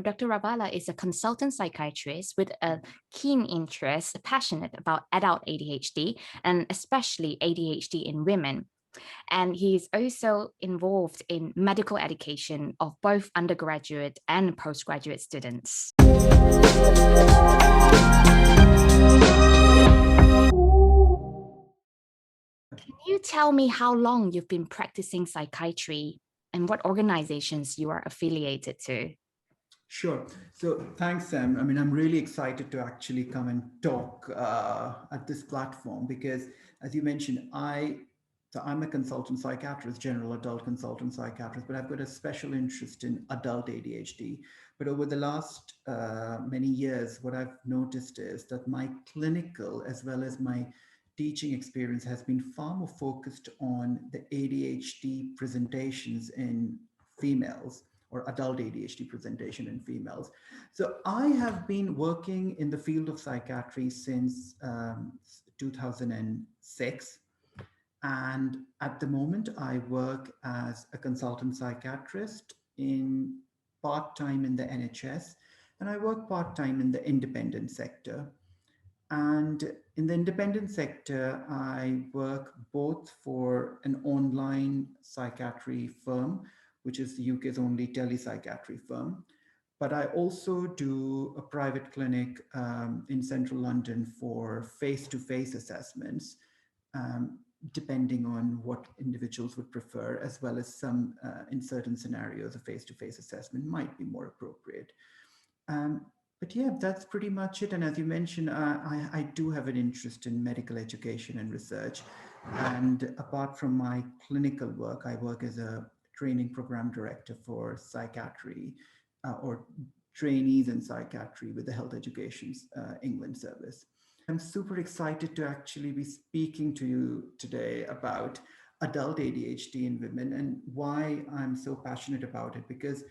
Dr. Rawala is a consultant psychiatrist with a keen interest, passionate about adult ADHD and especially ADHD in women. And he's also involved in medical education of both undergraduate and postgraduate students. Can you tell me how long you've been practicing psychiatry and what organizations you are affiliated to? Sure. So thanks, Sam. I mean, I'm really excited to actually come and talk at this platform because, as you mentioned, I'm a consultant psychiatrist, general adult consultant psychiatrist, but I've got a special interest in adult ADHD. But over the last many years, what I've noticed is that my clinical as well as my teaching experience has been far more focused on the ADHD presentations in females or adult ADHD presentation in females. So I have been working in the field of psychiatry since 2006. And at the moment, I work as a consultant psychiatrist in part-time in the NHS, and I work part-time in the independent sector. And in the independent sector, I work both for an online psychiatry firm, which is the UK's only telepsychiatry firm. But I also do a private clinic in central London for face-to-face assessments, um, depending on what individuals would prefer, as well as some, in certain scenarios, a face-to-face assessment might be more appropriate. Um, but yeah, that's pretty much it. And as you mentioned, I do have an interest in medical education and research. And apart from my clinical work, I work as a training program director for psychiatry or trainees in psychiatry with the Health Education England service. I'm super excited to actually be speaking to you today about adult ADHD in women and why I'm so passionate about it, because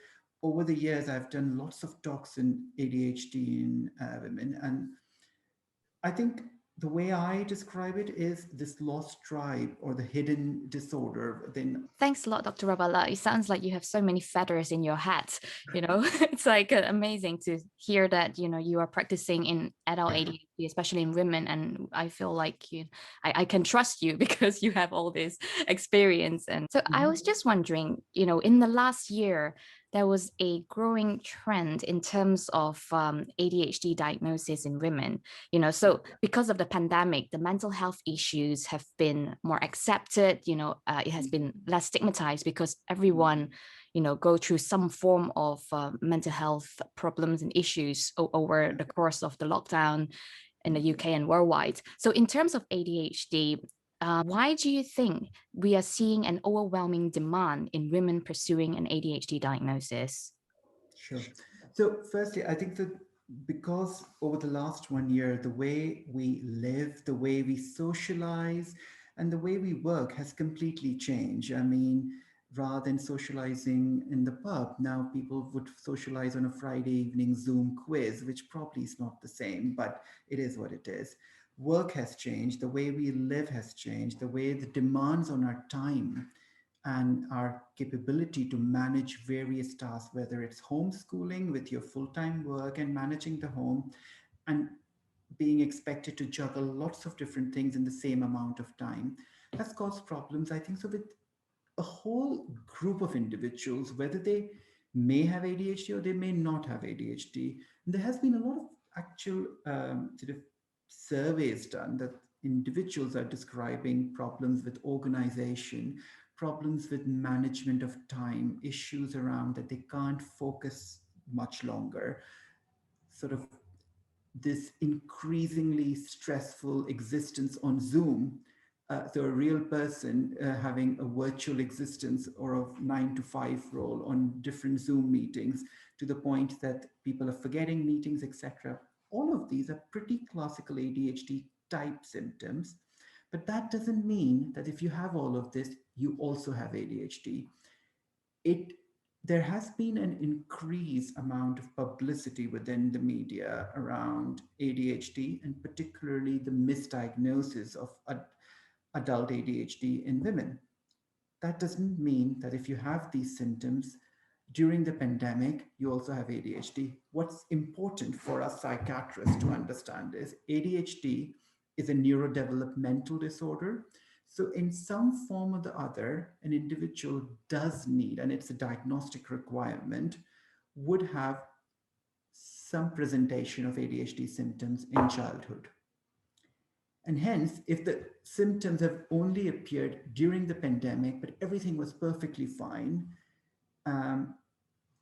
over the years, I've done lots of talks in ADHD in women. And I think the way I describe it is this lost tribe or the hidden disorder within. Thanks a lot, Dr. Rawala. It sounds like you have so many feathers in your hat. It's like amazing to hear that, you are practicing in adult ADHD, especially in women. And I feel like I can trust you because you have all this experience. And so I was just wondering, in the last year, there was a growing trend in terms of ADHD diagnosis in women. So because of the pandemic, the mental health issues have been more accepted. It has been less stigmatized because everyone go through some form of mental health problems and issues over the course of the lockdown in the UK and worldwide. So in terms of ADHD, why do you think we are seeing an overwhelming demand in women pursuing an ADHD diagnosis? Sure. So, firstly, I think that because over the last 1 year, the way we live, the way we socialize, and the way we work has completely changed. I mean, rather than socializing in the pub, now people would socialize on a Friday evening Zoom quiz, which probably is not the same, but it is what it is. Work has changed, the way we live has changed, the way the demands on our time and our capability to manage various tasks, whether it's homeschooling with your full-time work and managing the home and being expected to juggle lots of different things in the same amount of time, has caused problems, I think, so with a whole group of individuals, whether they may have ADHD or they may not have ADHD. And there has been a lot of actual sort of surveys done that individuals are describing problems with organization, problems with management of time, issues around that they can't focus much longer, sort of this increasingly stressful existence on Zoom. So a real person having a virtual existence or a 9 to 5 role on different Zoom meetings to the point that people are forgetting meetings, etc. All of these are pretty classical ADHD type symptoms. But that doesn't mean that if you have all of this, you also have ADHD. It There has been an increased amount of publicity within the media around ADHD and particularly the misdiagnosis of adult ADHD in women. That doesn't mean that if you have these symptoms, During the pandemic, you also have ADHD. What's important for us psychiatrists to understand is ADHD is a neurodevelopmental disorder. So, in some form or the other, an individual does need, and it's a diagnostic requirement, would have some presentation of ADHD symptoms in childhood. And hence, if the symptoms have only appeared during the pandemic, but everything was perfectly fine, um,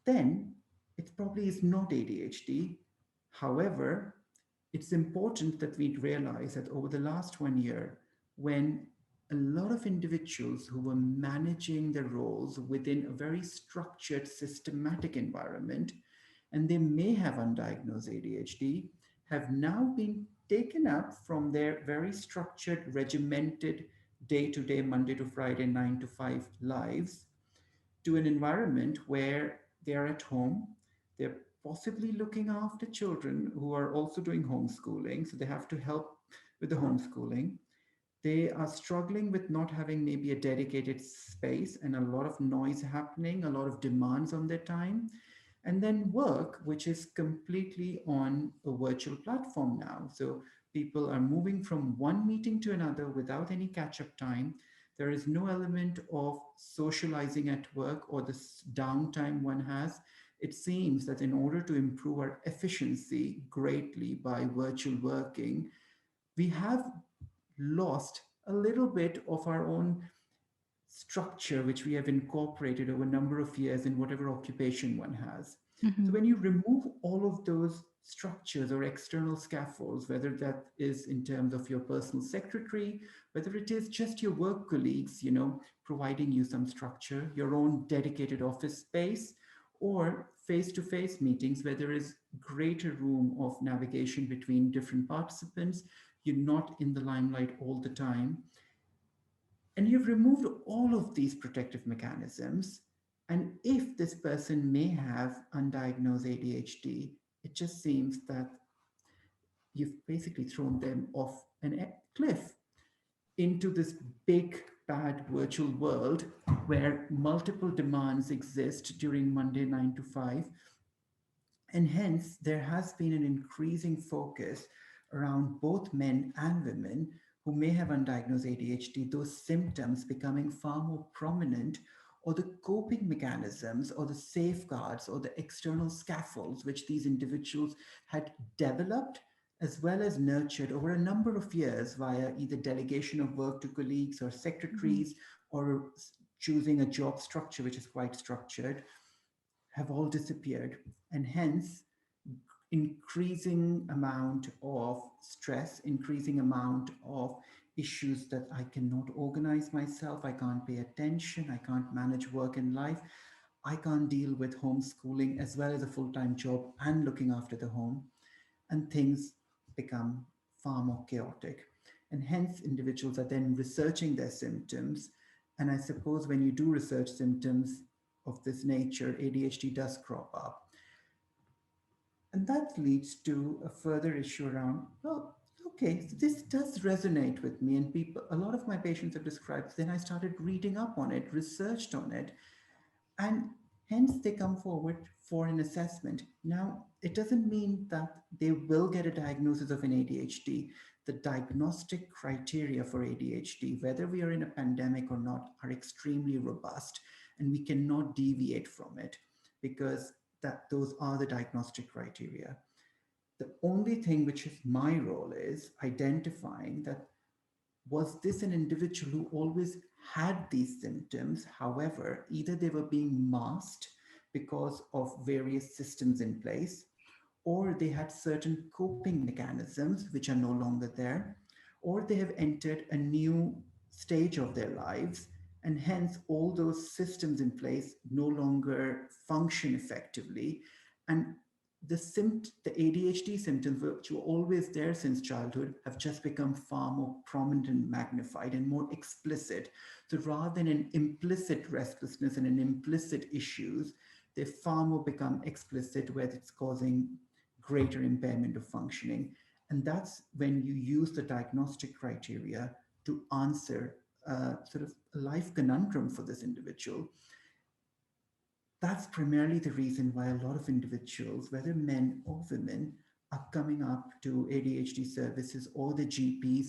then it probably is not ADHD. However, it's important that we realize that over the last 1 year, when a lot of individuals who were managing their roles within a very structured, systematic environment, and they may have undiagnosed ADHD, have now been taken up from their very structured, regimented, day to day, Monday to Friday, 9 to 5 lives to an environment where they are at home. They're possibly looking after children who are also doing homeschooling. So they have to help with the homeschooling. They are struggling with not having maybe a dedicated space and a lot of noise happening, a lot of demands on their time. And then work, which is completely on a virtual platform now. So people are moving from one meeting to another without any catch up time. There is no element of socializing at work or the downtime one has. It seems that in order to improve our efficiency greatly by virtual working, we have lost a little bit of our own structure, which we have incorporated over a number of years in whatever occupation one has. So, Mhm. when you remove all of those structures or external scaffolds, whether that is in terms of your personal secretary, whether it is just your work colleagues, providing you some structure, your own dedicated office space, or face to face meetings where there is greater room of navigation between different participants, you're not in the limelight all the time, and you've removed all of these protective mechanisms. And if this person may have undiagnosed ADHD, it just seems that you've basically thrown them off an cliff into this big, bad virtual world where multiple demands exist during Monday 9 to 5. And hence, there has been an increasing focus around both men and women who may have undiagnosed ADHD, those symptoms becoming far more prominent, or the coping mechanisms, or the safeguards, or the external scaffolds which these individuals had developed as well as nurtured over a number of years via either delegation of work to colleagues or Mhm. secretaries, or choosing a job structure which is quite structured, have all disappeared. And hence, increasing amount of stress, increasing amount of issues that I cannot organize myself, I can't pay attention, I can't manage work and life, I can't deal with homeschooling as well as a full-time job and looking after the home, and things become far more chaotic. And hence, individuals are then researching their symptoms. And I suppose when you do research symptoms of this nature, ADHD does crop up. And that leads to a further issue around, well, okay, so this does resonate with me. And people, a lot of my patients have described, then I started reading up on it, researched on it, and hence they come forward for an assessment. Now, it doesn't mean that they will get a diagnosis of an ADHD. The diagnostic criteria for ADHD, whether we are in a pandemic or not, are extremely robust, and we cannot deviate from it because those are the diagnostic criteria. The only thing which is my role is identifying that was this an individual who always had these symptoms? However, either they were being masked because of various systems in place, or they had certain coping mechanisms which are no longer there, or they have entered a new stage of their lives, and hence all those systems in place no longer function effectively. And the ADHD symptoms, which were always there since childhood, have just become far more prominent and magnified and more explicit. So rather than an implicit restlessness and an implicit issues, they far more become explicit, where it's causing greater impairment of functioning. And that's when you use the diagnostic criteria to answer sort of a life conundrum for this individual. that's primarily the reason why a lot of individuals, whether men or women, are coming up to ADHD services or the GPs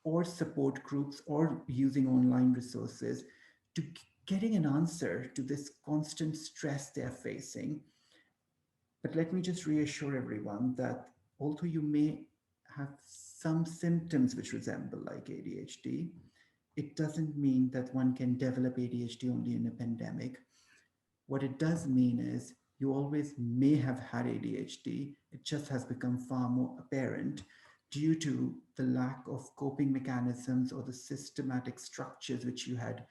or support groups or using online resources to getting an answer to this constant stress they're facing. But let me just reassure everyone that although you may have some symptoms which resemble like ADHD, it doesn't mean that one can develop ADHD only in a pandemic. What it does mean is you always may have had ADHD, it just has become far more apparent due to the lack of coping mechanisms or the systematic structures which you had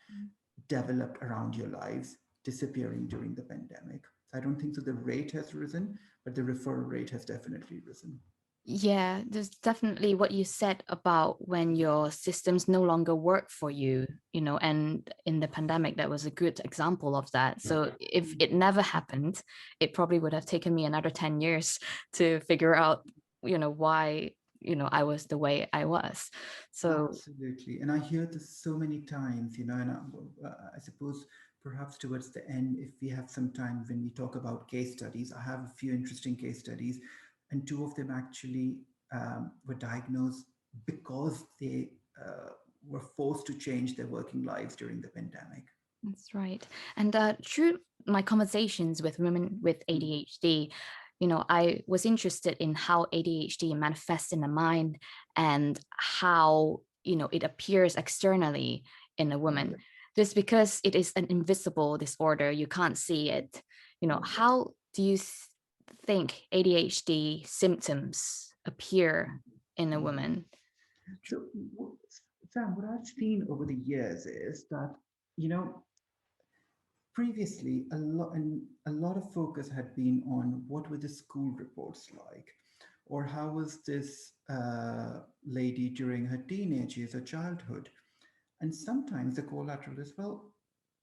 developed around your lives disappearing during the pandemic. I don't think so the rate has risen, but the referral rate has definitely risen. Yeah, there's definitely what you said about when your systems no longer work for you, and in the pandemic, that was a good example of that. So if it never happened, it probably would have taken me another 10 years to figure out, why, I was the way I was. So Absolutely. And I hear this so many times, and I suppose perhaps towards the end, if we have some time when we talk about case studies, I have a few interesting case studies, and two of them actually were diagnosed because they were forced to change their working lives during the pandemic. that's right. And through my conversations with women with Mm. ADHD, I was interested in how ADHD manifests in the mind and how, it appears externally in a woman. Yep. Just because it is an invisible disorder, you can't see it. Yep. How do you think ADHD symptoms appear in a Mhm. woman? So, Sam, what I've seen over the years is that, you know, previously a lot of focus had been on what were the school reports like, or how was this lady during her teenage years or childhood. And sometimes the collateral is, well,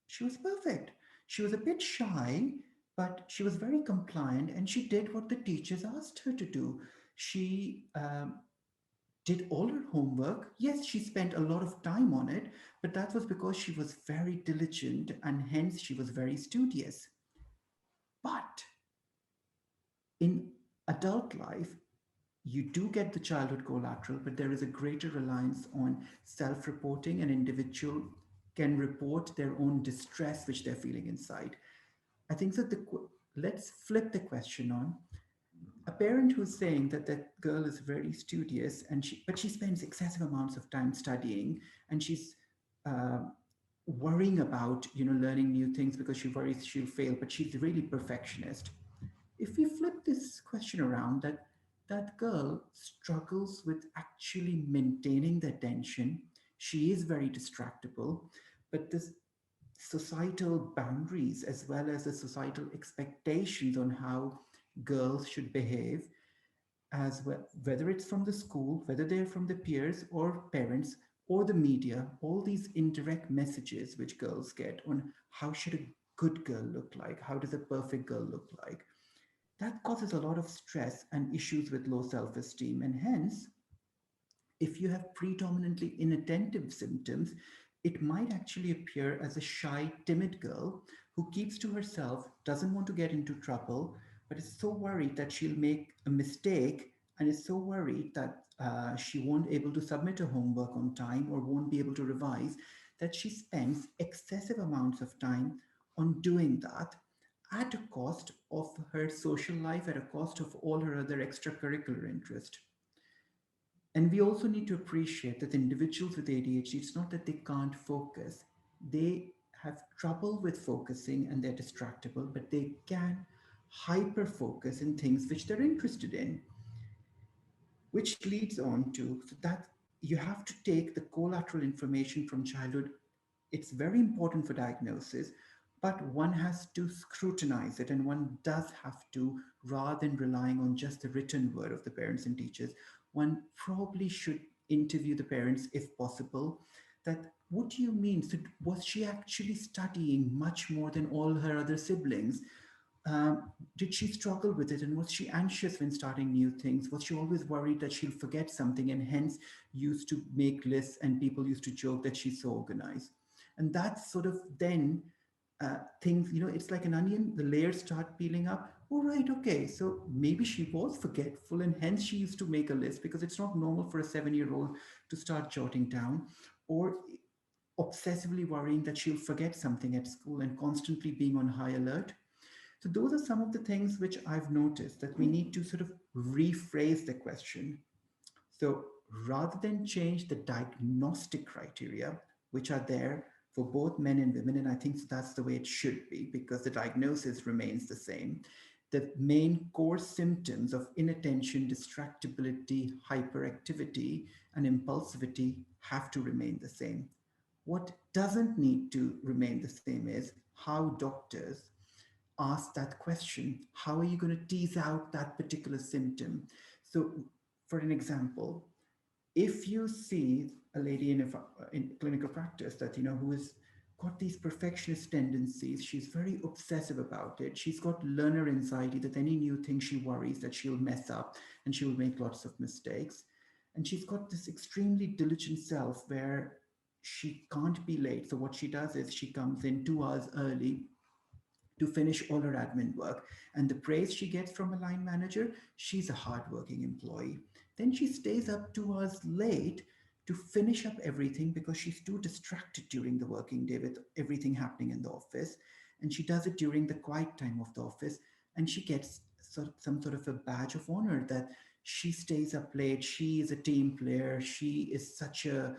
she was perfect, she was a bit shy, but she was very compliant and she did what the teachers asked her to do. She did all her homework. Yes, she spent a lot of time on it, but that was because she was very diligent and hence she was very studious. But in adult life, you do get the childhood collateral, but there is a greater reliance on self reporting. An individual can report their own distress which they're feeling inside. I think that let's flip the question on. A parent who's saying that that girl is very studious and she spends excessive amounts of time studying and she's uh, worrying about learning new things because she worries she'll fail, but she's really perfectionist. If we flip this question around, that girl struggles with actually maintaining the attention, she is very distractible, but this societal boundaries as well as the societal expectations on how girls should behave, as well, whether it's from the school, whether they're from the peers or parents or the media, all these indirect messages which girls get on how should a good girl look like, how does a perfect girl look like, that causes a lot of stress and issues with low self-esteem. And hence, if you have predominantly inattentive symptoms, it might actually appear as a shy, timid girl who keeps to herself, doesn't want to get into trouble, but is so worried that she'll make a mistake and is so worried that she won't able to submit her homework on time or won't be able to revise, that she spends excessive amounts of time on doing that at a cost of her social life, at a cost of all her other extracurricular interest. And we also need to appreciate that individuals with ADHD, it's not that they can't focus. They have trouble with focusing and they're distractible, but they can hyper focus in things which they're interested in, which leads on to so that you have to take the collateral information from childhood. It's very important for diagnosis, but one has to scrutinize it and one does have to, rather than relying on just the written word of the parents and teachers, one probably should interview the parents if possible. That what do you mean? So was she actually studying much more than all her other siblings? Did she struggle with it? And was she anxious when starting new things? Was she always worried that she'll forget something and hence used to make lists and people used to joke that she's so organized? And that's sort of then things, it's like an onion, the layers start peeling up. Oh, right, okay. So maybe she was forgetful and hence she used to make a list, because it's not normal for a 7-year-old to start jotting down, or obsessively worrying that she'll forget something at school and constantly being on high alert. So those are some of the things which I've noticed that we need to sort of rephrase the question. So rather than change the diagnostic criteria, which are there for both men and women, and I think that's the way it should be because the diagnosis remains the same, the main core symptoms of inattention, distractibility, hyperactivity, and impulsivity have to remain the same. What doesn't need to remain the same is how doctors ask that question. How are you going to tease out that particular symptom? So, for an example, if you see a lady in clinical practice that who has got these perfectionist tendencies, she's very obsessive about it, she's got learner anxiety, that any new thing she worries that she'll mess up and she will make lots of mistakes, and she's got this extremely diligent self where she can't be late. So what she does is she comes in 2 hours early to finish all her admin work. And the praise she gets from a line manager, she's a hardworking employee. Then she stays up 2 hours late to finish up everything because she's too distracted during the working day with everything happening in the office. And she does it during the quiet time of the office. And she gets some sort of a badge of honor that she stays up late. She is a team player. She is such a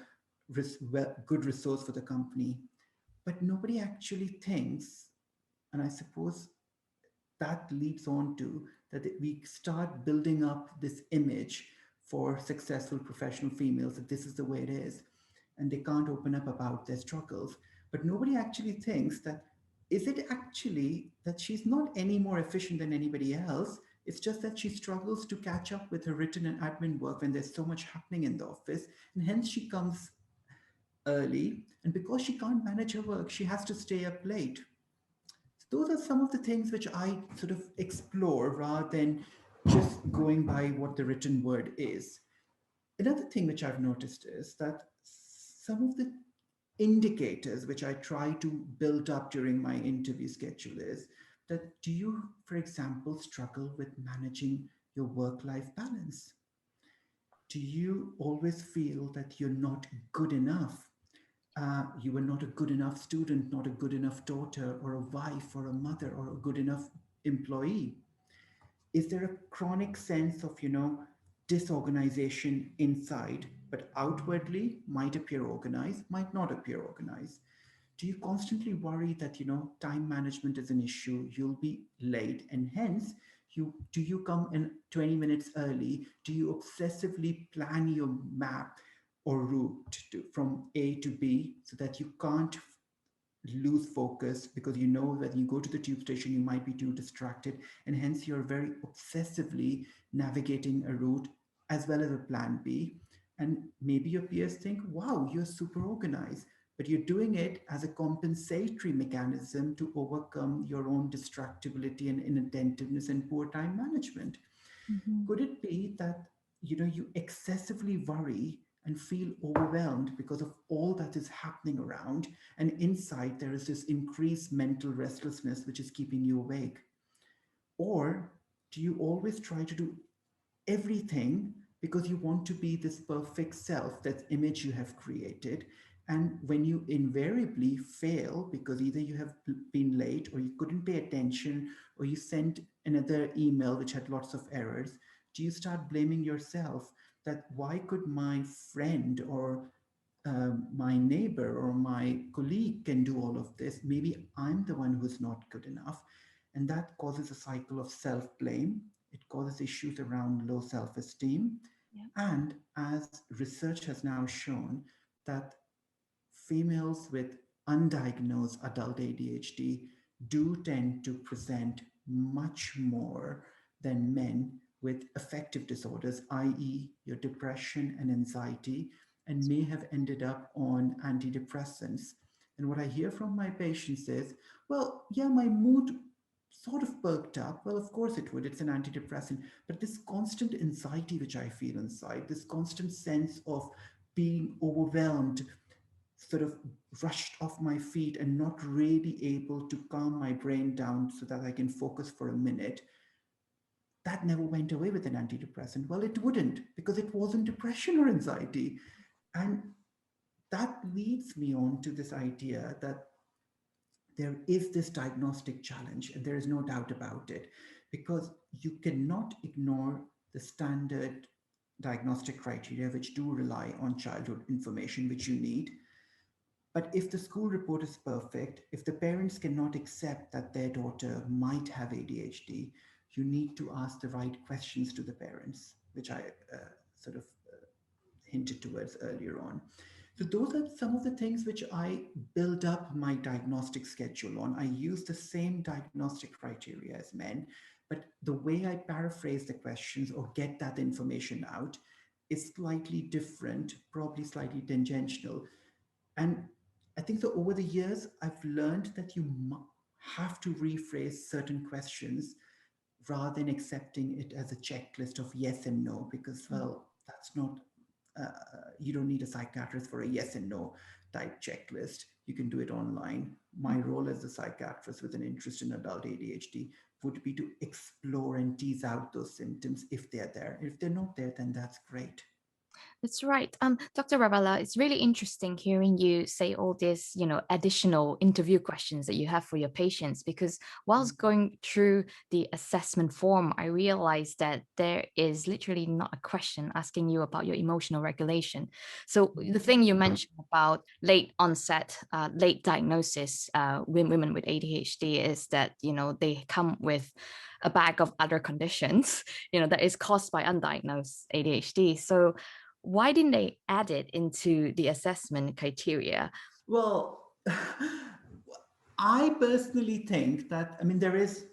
good resource for the company. But nobody actually thinks, and I suppose that leads on to that we start building up this image for successful professional females that this is the way it is, and they can't open up about their struggles. But nobody actually thinks that is it actually that she's not any more efficient than anybody else? It's just that she struggles to catch up with her written and admin work when there's so much happening in the office, and hence she comes early. And because she can't manage her work, she has to stay up late. Those are some of the things which I sort of explore rather than just going by what the written word is. Another thing which I've noticed is that some of the indicators which I try to build up during my interview schedule is that do you, for example, struggle with managing your work life balance? Do you always feel that you're not good enough? You were not a good enough student, not a good enough daughter, or a wife, or a mother, or a good enough employee? Is there a chronic sense of, disorganization inside, but outwardly might appear organized, might not appear organized? Do you constantly worry that, time management is an issue, you'll be late, and hence, do you come in 20 minutes early? Do you obsessively plan your map or route from A to B so that you can't lose focus, because you know that you go to the tube station you might be too distracted, and hence you're very obsessively navigating a route as well as a plan B? And maybe your peers think, wow, you're super organized, but you're doing it as a compensatory mechanism to overcome your own distractibility and inattentiveness and poor time management. Mhm. Could it be that you excessively worry and feel overwhelmed because of all that is happening around, and inside there is this increased mental restlessness which is keeping you awake? Or do you always try to do everything because you want to be this perfect self, that image you have created? And when you invariably fail because either you have been late, or you couldn't pay attention, or you sent another email which had lots of errors, do you start blaming yourself that why could my friend or my neighbor or my colleague can do all of this? Maybe I'm the one who's not good enough. And that causes a cycle of self blame. It causes issues around low self esteem. Yeah. And as research has now shown, that females with undiagnosed adult ADHD do tend to present much more than men with affective disorders, i.e., your depression and anxiety, and may have ended up on antidepressants. And what I hear from my patients is, well, yeah, my mood sort of perked up. Well, of course it would. It's an antidepressant. But this constant anxiety which I feel inside, this constant sense of being overwhelmed, sort of rushed off my feet and not really able to calm my brain down so that I can focus for a minute, that never went away with an antidepressant. Well, it wouldn't, because it wasn't depression or anxiety. And that leads me on to this idea that there is this diagnostic challenge, and there is no doubt about it, because you cannot ignore the standard diagnostic criteria, which do rely on childhood information, which you need. But if the school report is perfect, if the parents cannot accept that their daughter might have ADHD, you need to ask the right questions to the parents, which I sort of hinted towards earlier on. So those are some of the things which I build up my diagnostic schedule on. I use the same diagnostic criteria as men, but the way I paraphrase the questions or get that information out is slightly different, probably slightly tangential. And I think that over the years, I've learned that you have to rephrase certain questions rather than accepting it as a checklist of yes and no, because, well, that's not, you don't need a psychiatrist for a yes and no type checklist. You can do it online. My role as a psychiatrist with an interest in adult ADHD would be to explore and tease out those symptoms if they're there. If they're not there, then that's great. That's right. Dr. Rawala, it's really interesting hearing you say all these, additional interview questions that you have for your patients, because whilst going through the assessment form, I realized that there is literally not a question asking you about your emotional regulation. So the thing you mentioned about late onset, late diagnosis, women with ADHD is that, they come with a bag of other conditions, that is caused by undiagnosed ADHD. So why didn't they add it into the assessment criteria? Well, I personally think that, I mean, there is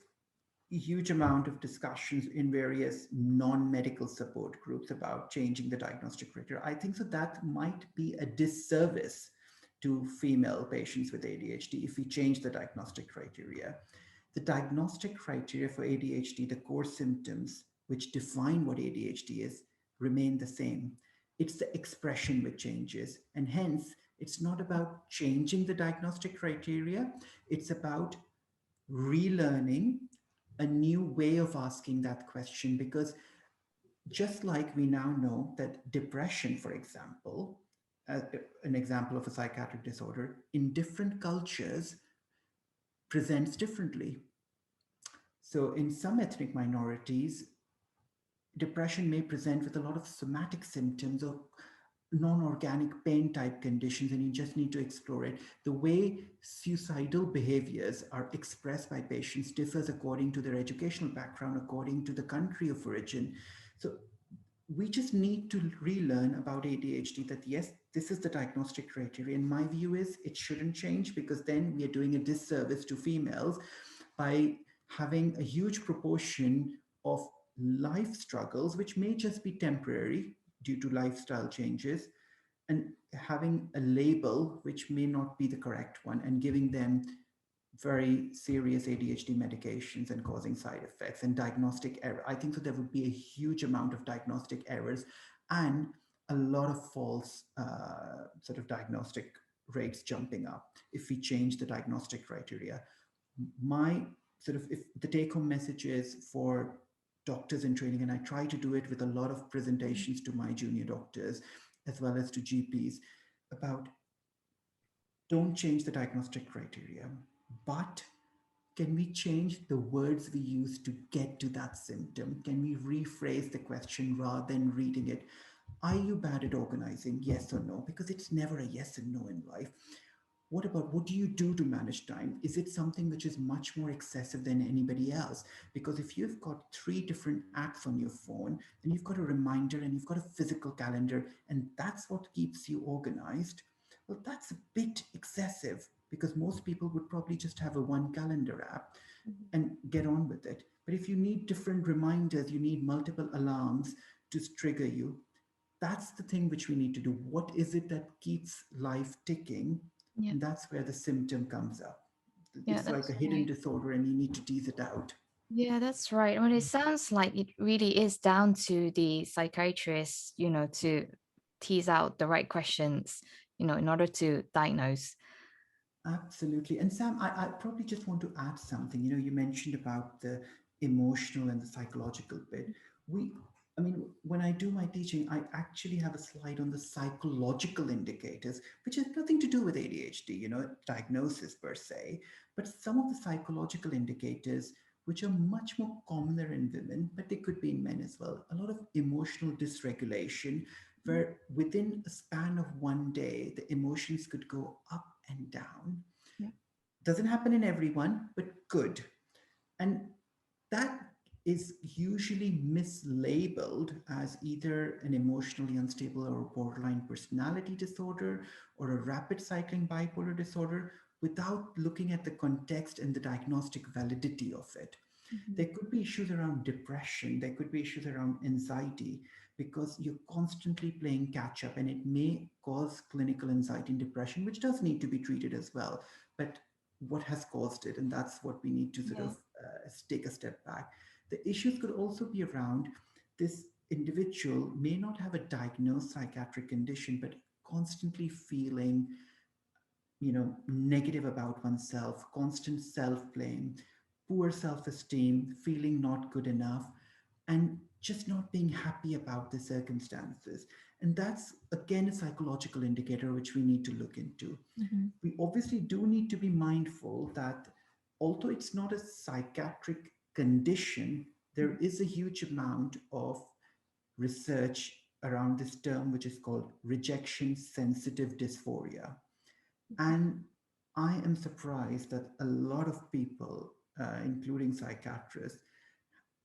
a huge amount of discussions in various non-medical support groups about changing the diagnostic criteria. I think so that might be a disservice to female patients with ADHD if we change the diagnostic criteria. The diagnostic criteria for ADHD, the core symptoms which define what ADHD is, remain the same. It's the expression which changes. And hence, it's not about changing the diagnostic criteria, it's about relearning a new way of asking that question. Because just like we now know that depression, for example, uh, an example of a psychiatric disorder, in different cultures presents differently. So, in some ethnic minorities, depression may present with a lot of somatic symptoms or non-organic pain type conditions, and you just need to explore it. The way suicidal behaviors are expressed by patients differs according to their educational background, according to the country of origin. So we just need to relearn about ADHD, that yes, this is the diagnostic criteria. And my view is it shouldn't change, because then we are doing a disservice to females by having a huge proportion of life struggles, which may just be temporary due to lifestyle changes, and having a label which may not be the correct one, and giving them very serious ADHD medications and causing side effects and diagnostic error. I think that there would be a huge amount of diagnostic errors and a lot of false sort of diagnostic rates jumping up if we change the diagnostic criteria. My sort of, if the take home message is for doctors in training, and I try to do it with a lot of presentations to my junior doctors as well as to GPs, about don't change the diagnostic criteria, but can we change the words we use to get to that symptom? Can we rephrase the question rather than reading it? Are you bad at organizing? Yes or no? Because it's never a yes and no in life. What about, what do you do to manage time? Is it something which is much more excessive than anybody else? Because if you've got three different apps on your phone, and you've got a reminder and you've got a physical calendar, and that's what keeps you organized, well, that's a bit excessive, because most people would probably just have a one calendar app and get on with it. But if you need different reminders, you need multiple alarms to trigger you. That's the thing which we need to do. What is it that keeps life ticking? Yeah, And that's where the symptom comes up. yeah, It's like that's a hidden right. disorder, and you need to tease it out. Yeah, that's right. I mean, it sounds like it really is down to the psychiatrist, to tease out the right questions, in order to diagnose. Absolutely. And Sam, I probably just want to add something. You mentioned about the emotional and the psychological bit. We, I mean, when I do my teaching, I actually have a slide on the psychological indicators, which has nothing to do with ADHD, diagnosis per se, but some of the psychological indicators, which are much more commoner in women, but they could be in men as well. A lot of emotional dysregulation, where within a span of one day, the emotions could go up and down. Yeah. Doesn't happen in everyone, but could. And that is usually mislabeled as either an emotionally unstable or borderline personality disorder or a rapid cycling bipolar disorder without looking at the context and the diagnostic validity of it. Mhm. There could be issues around depression, there could be issues around anxiety because you're constantly playing catch up and it may cause clinical anxiety and depression, which does need to be treated as well. But what has caused it? And that's what we need to sort of Yeah. take a step back. The issues could also be around this individual may not have a diagnosed psychiatric condition, but constantly feeling negative about oneself, constant self-blame, poor self-esteem, feeling not good enough, and just not being happy about the circumstances. And that's again a psychological indicator which we need to look into. Mhm. We obviously do need to be mindful that although it's not a psychiatric condition, there is a huge amount of research around this term which is called rejection sensitive dysphoria. And I am surprised that a lot of people, including psychiatrists,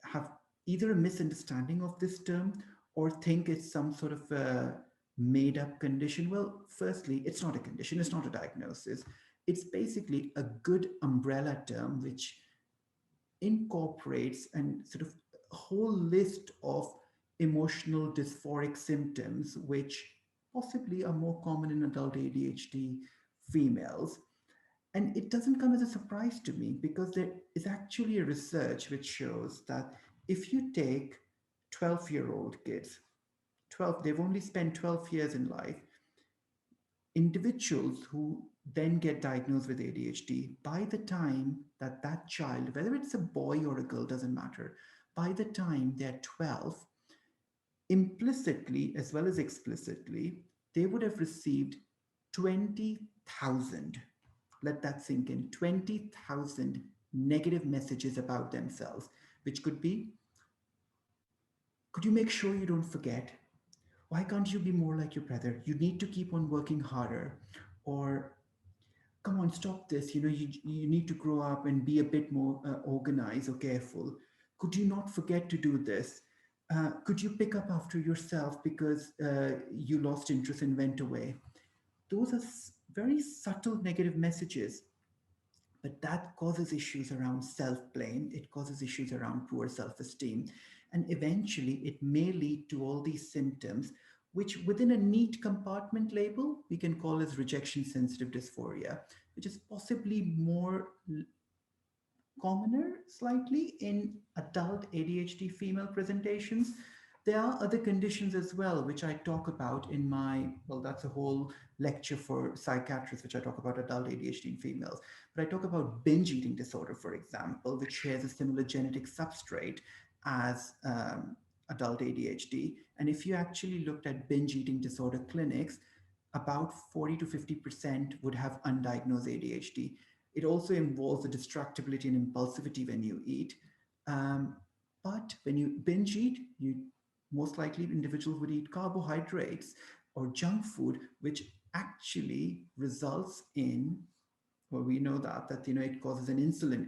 have either a misunderstanding of this term or think it's some sort of a made up condition. Well, firstly, it's not a condition, it's not a diagnosis. It's basically a good umbrella term which incorporates and sort of a whole list of emotional dysphoric symptoms which possibly are more common in adult ADHD females. And it doesn't come as a surprise to me because there is actually a research which shows that if you take 12-year-old kids, 12, they've only spent 12 years in life, individuals who then get diagnosed with ADHD, by the time that that child, whether it's a boy or a girl, doesn't matter, by the time they're 12, implicitly as well as explicitly, they would have received 20,000, let that sink in, 20,000 negative messages about themselves, which could be, could you make sure you don't forget? Why can't you be more like your brother? You need to keep on working harder. Or, come on, stop this. You need to grow up and be a bit more organized or careful. Could you not forget to do this? Could you pick up after yourself because you lost interest and went away? Those are very subtle negative messages, but that causes issues around self-blame. It causes issues around poor self-esteem, and eventually it may lead to all these symptoms which within a neat compartment label we can call as rejection sensitive dysphoria, which is possibly more commoner slightly in adult ADHD female presentations. There are other conditions as well, which I talk about in my, well, that's a whole lecture for psychiatrists, which I talk about adult ADHD in females. But I talk about binge eating disorder, for example, which shares a similar genetic substrate as adult ADHD. And if you actually looked at binge eating disorder clinics, about 40 to 50% would have undiagnosed ADHD. It also involves the distractibility and impulsivity when you eat. Um, but when you binge eat, you most likely individuals would eat carbohydrates or junk food, which actually results in, well, we know that it causes an insulin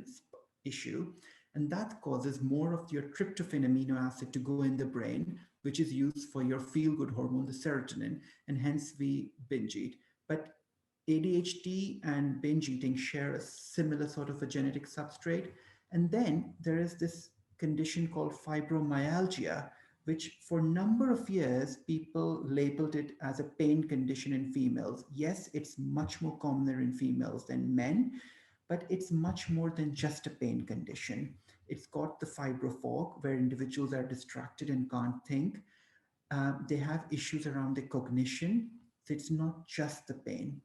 issue, and that causes more of your tryptophan amino acid to go in the brain, which is used for your feel good hormone, the serotonin, and hence we binge eat. But ADHD and binge eating share a similar sort of a genetic substrate. And then there is this condition called fibromyalgia, which for a number of years people labeled it as a pain condition in females. Yes, it's much more commoner in females than men, but it's much more than just a pain condition. It's got the fibrofog, where individuals are distracted and can't think. They have issues around their cognition, So it's not just the pain.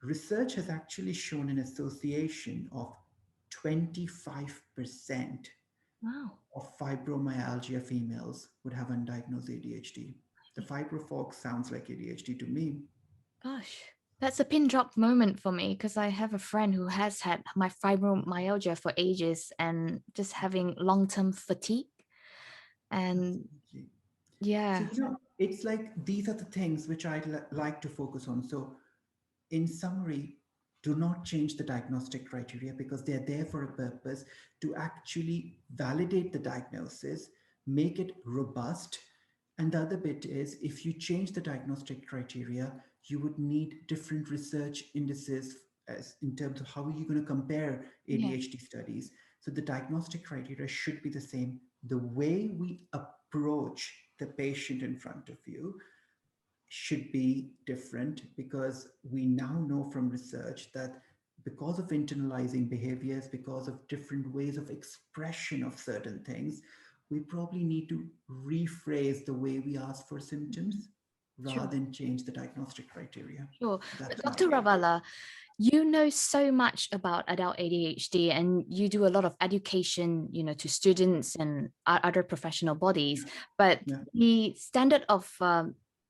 Research has actually shown an association of 25% Wow. of fibromyalgia females would have undiagnosed ADHD. The fibrofolk sounds like ADHD to me. Gosh, that's a pin drop moment for me because I have a friend who has had my fibromyalgia for ages and just having long-term fatigue. And Absolutely. So, yeah, it's like these are the things which I'd like to focus on. So, in summary, do not change the diagnostic criteria because they're there for a purpose to actually validate the diagnosis, make it robust. And the other bit is if you change the diagnostic criteria, you would need different research indices as in terms of how are you going to compare yeah, ADHD studies. So the diagnostic criteria should be the same. The way we approach the patient in front of you should be different because we now know from research that because of internalizing behaviors, because of different ways of expression of certain things, we probably need to rephrase the way we ask for mhm, symptoms rather sure, than change the diagnostic criteria. sure. So But that's my Dr. take. Ravala, you know so much about adult ADHD and you do a lot of education, to students and other professional bodies, but Yeah. the standard of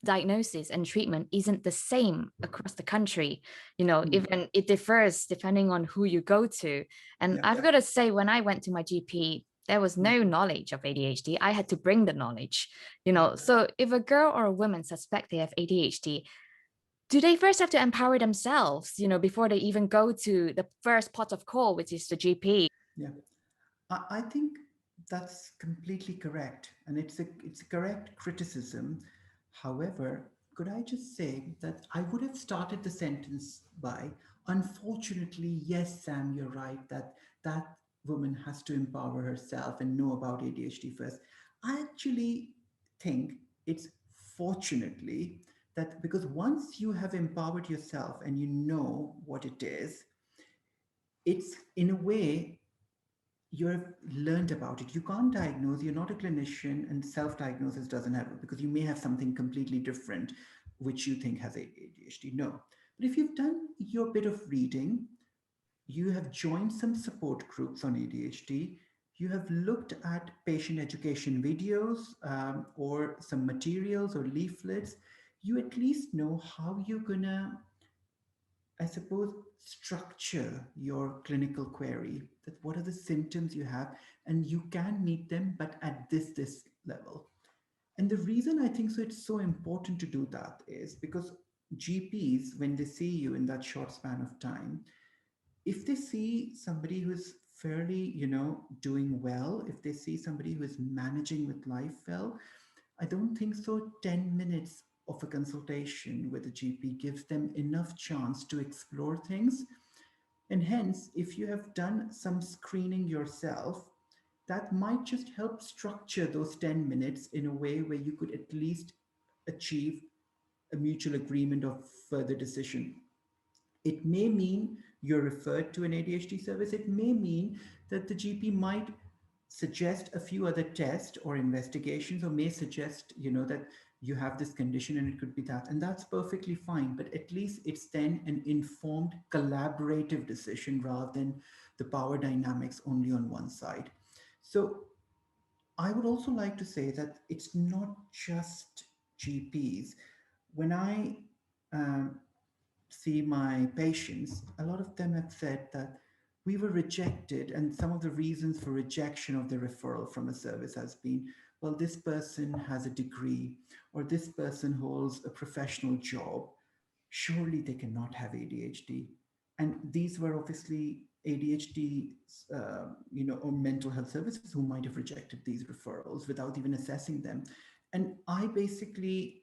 diagnosis and treatment isn't the same across the country. Hmm. Even it differs depending on who you go to. And Yeah. I've got to say, when I went to my GP, there was Yeah. no knowledge of ADHD. I had to bring the knowledge, Yeah. So if a girl or a woman suspect they have ADHD, do they first have to empower themselves, before they even go to the first pot of call, which is the GP? Yeah. I think that's completely correct, and it's a correct criticism. However, could I just say that I would have started the sentence by, unfortunately, yes, Sam, you're right that that woman has to empower herself and know about ADHD first. I actually think it's fortunately that because once you have empowered yourself and you know what it is, it's in a way you've learned about it. You can't diagnose, you're not a clinician, and self-diagnosis doesn't have it because you may have something completely different which you think has ADHD. No. But if you've done your bit of reading, you have joined some support groups on ADHD, you have looked at patient education videos or some materials or leaflets, you at least know how you're gonna, I suppose, structure your clinical query. That what are the symptoms you have, and you can meet them, but at this level. And the reason I think so it's so important to do that is because GPs, when they see you in that short span of time, if they see somebody who's fairly, doing well, if they see somebody who is managing with life well, I don't think so. 10 minutes of a consultation with a GP gives them enough chance to explore things. And hence, if you have done some screening yourself, that might just help structure those 10 minutes in a way where you could at least achieve a mutual agreement of further decision. It may mean you're referred to an ADHD service. It may mean that the GP might suggest a few other tests or investigations, or may suggest, that you have this condition and it could be that. And that's perfectly fine. But at least it's then an informed, collaborative decision rather than the power dynamics only on one side. So I would also like to say that it's not just GPs. When I um, see my patients, a lot of them have said that we were rejected, and some of the reasons for rejection of the referral from a service has been, well, this person has a degree, or this person holds a professional job. Surely they cannot have ADHD. And these were obviously ADHD, or mental health services who might have rejected these referrals without even assessing them. And I basically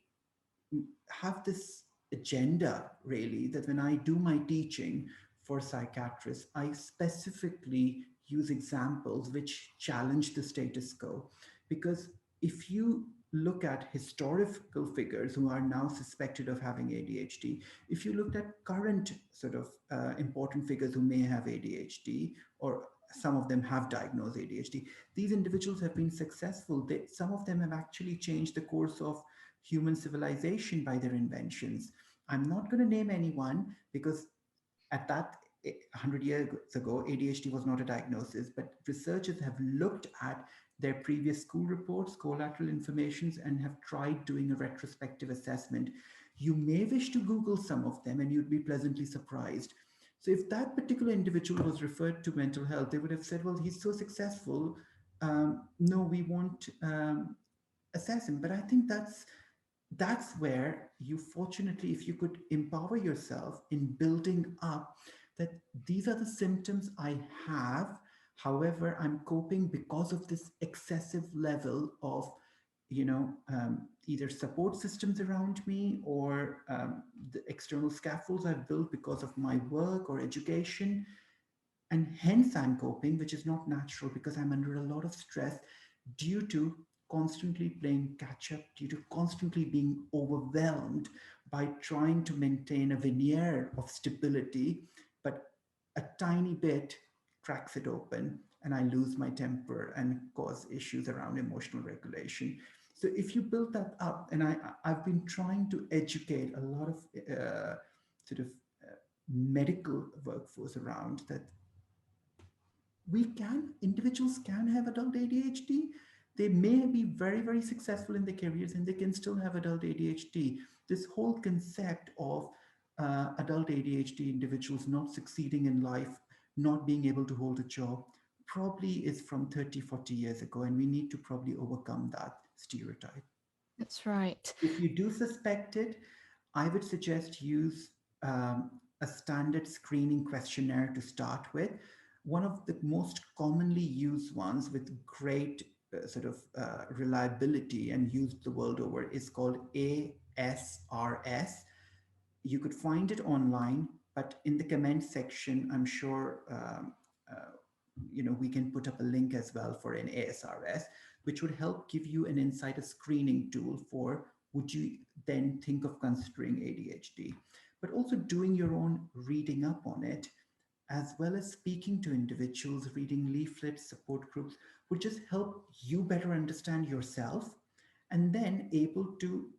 have this agenda really that when I do my teaching for psychiatrists, I specifically use examples which challenge the status quo. Because if you look at historical figures who are now suspected of having ADHD, if you looked at current sort of important figures who may have ADHD, or some of them have diagnosed ADHD, these individuals have been successful. Some of them have actually changed the course of human civilization by their inventions. I'm not going to name anyone because at that 100 years ago, ADHD was not a diagnosis, but researchers have looked at their previous school reports, collateral informations, and have tried doing a retrospective assessment. You may wish to Google some of them and you'd be pleasantly surprised. So if that particular individual was referred to mental health, they would have said, well, he's so successful. No, we won't assess him. But I think that's where you, fortunately, if you could empower yourself in building up that these are the symptoms I have, however I'm coping because of this excessive level of either support systems around me or the external scaffolds I've built because of my work or education, and hence I'm coping, which is not natural because I'm under a lot of stress due to constantly playing catch up, due to constantly being overwhelmed by trying to maintain a veneer of stability. But a tiny bit cracks it open and I lose my temper and cause issues around emotional regulation. So if you build that up, and I've been trying to educate a lot of sort of medical workforce around that individuals can have adult ADHD. They may be very, very successful in their careers and they can still have adult ADHD. This whole concept of adult ADHD individuals not succeeding in life, not being able to hold a job, probably is from 30, 40 years ago, and we need to probably overcome that stereotype. That's right. If you do suspect it, I would suggest use a standard screening questionnaire to start with. One of the most commonly used ones with great reliability and used the world over is called ASRS. You could find it online, but in the comment section, I'm sure we can put up a link as well for an ASRS, which would help give you an insight, a screening tool for would you then think of considering ADHD, but also doing your own reading up on it, as well as speaking to individuals, reading leaflets, support groups, would just help you better understand yourself and then able to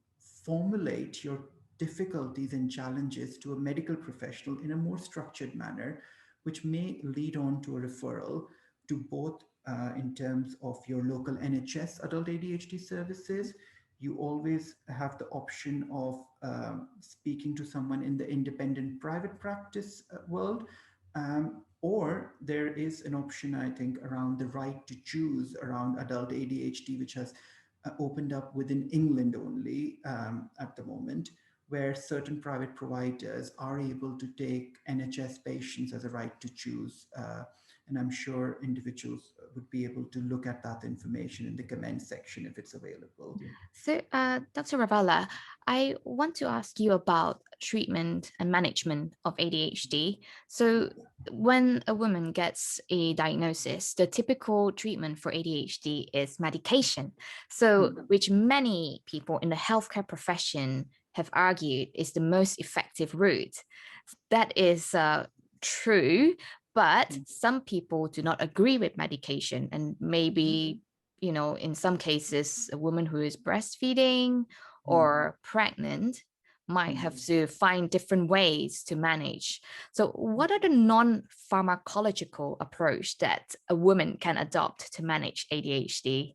formulate your difficulties and challenges to a medical professional in a more structured manner, which may lead on to a referral to both in terms of your local NHS adult ADHD services. You always have the option of speaking to someone in the independent private practice world. Or there is an option, I think, around the right to choose around adult ADHD, which has opened up within England only at the moment, where certain private providers are able to take NHS patients as a right to choose. And I'm sure individuals would be able to look at that information in the comment section if it's available. So, Dr. Rawala, I want to ask you about treatment and management of ADHD. So, when a woman gets a diagnosis, the typical treatment for ADHD is medication. So, which many people in the healthcare profession have argued is the most effective route. That is true, but some people do not agree with medication, and maybe in some cases, a woman who is breastfeeding or pregnant might have to find different ways to manage. So what are the non-pharmacological approach that a woman can adopt to manage ADHD?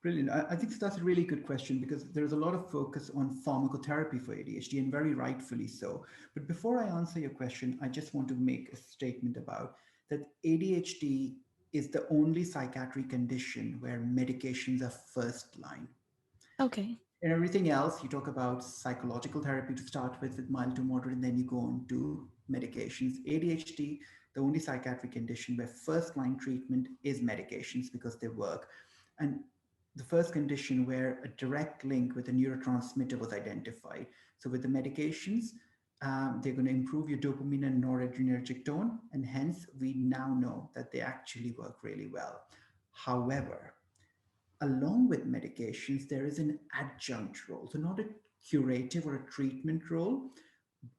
Brilliant. I think that's a really good question because there's a lot of focus on pharmacotherapy for ADHD, and very rightfully so. But before I answer your question, I just want to make a statement about that ADHD is the only psychiatric condition where medications are first line. Okay. And everything else, you talk about psychological therapy to start with mild to moderate, and then you go on to medications. ADHD, the only psychiatric condition where first line treatment is medications because they work. And the first condition where a direct link with a neurotransmitter was identified. So with the medications, they're going to improve your dopamine and noradrenergic tone, and hence we now know that they actually work really well. However, along with medications, there is an adjunct role. So not a curative or a treatment role.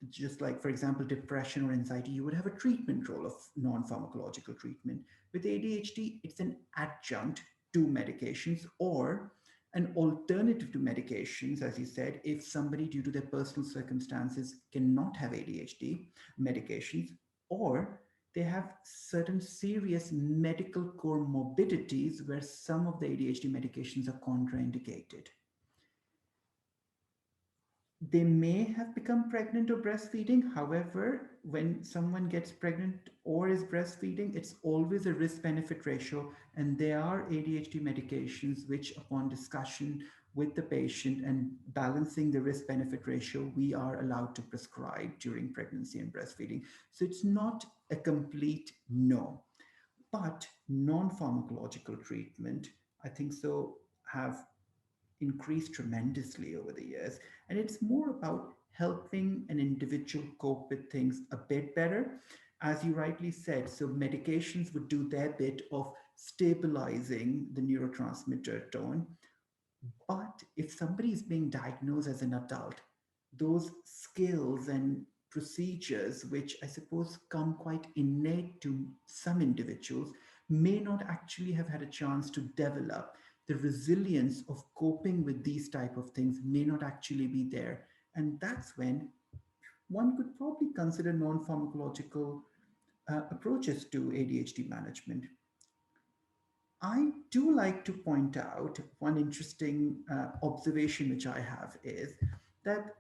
Just like, for example, depression or anxiety, you would have a treatment role of non-pharmacological treatment. With ADHD, it's an adjunct to medications, or An alternative to medications, as you said, if somebody due to their personal circumstances cannot have ADHD medications, or they have certain serious medical comorbidities where some of the ADHD medications are contraindicated. They may have become pregnant or breastfeeding. However, when someone gets pregnant or is breastfeeding, it's always a risk benefit ratio. And there are ADHD medications which, upon discussion with the patient and balancing the risk benefit ratio, we are allowed to prescribe during pregnancy and breastfeeding. So it's not a complete no. But non pharmacological treatment, I think so, have increased tremendously over the years. And it's more about helping an individual cope with things a bit better. As you rightly said, so medications would do their bit of stabilizing the neurotransmitter tone. But if somebody is being diagnosed as an adult, those skills and procedures, which I suppose come quite innate to some individuals, may not actually have had a chance to develop. The resilience of coping with these type of things may not actually be there. And that's when one could probably consider non-pharmacological approaches to ADHD management. I do like to point out one interesting observation which I have is that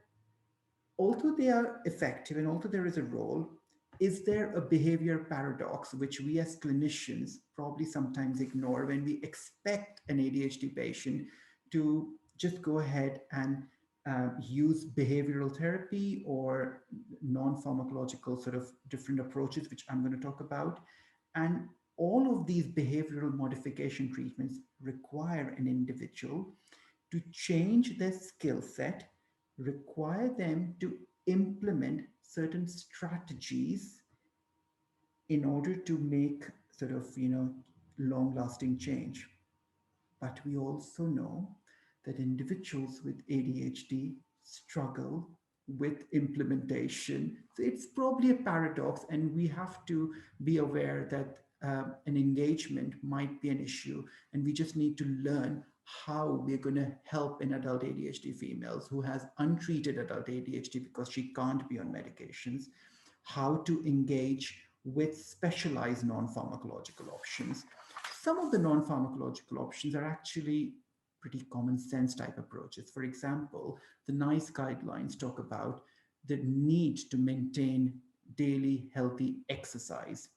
although they are effective and although there is a role, is there a behavior paradox which we as clinicians probably sometimes ignore when we expect an ADHD patient to just go ahead and use behavioral therapy or non pharmacological sort of different approaches, which I'm going to talk about? And all of these behavioral modification treatments require an individual to change their skill set, require them to implement certain strategies in order to make sort of, long lasting change. But we also know that individuals with ADHD struggle with implementation. So it's probably a paradox, and we have to be aware that an engagement might be an issue, and we just need to learn how we're going to help an adult ADHD females who has untreated adult ADHD because she can't be on medications, how to engage with specialized non-pharmacological options. Some of the non-pharmacological options are actually pretty common sense type approaches. For example, the NICE guidelines talk about the need to maintain daily healthy exercise,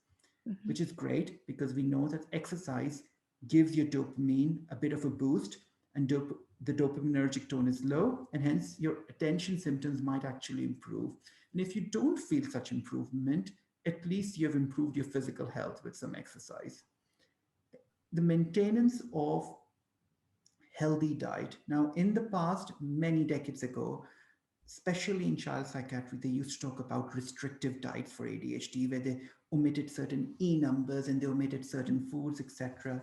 Mhm. which is great because we know that exercise gives your dopamine a bit of a boost, and the dopaminergic tone is low, and hence your attention symptoms might actually improve. And if you don't feel such improvement, at least you have improved your physical health with some exercise. The maintenance of healthy diet. Now, in the past, many decades ago, especially in child psychiatry, they used to talk about restrictive diets for ADHD, where they omitted certain E numbers and they omitted certain foods, etc.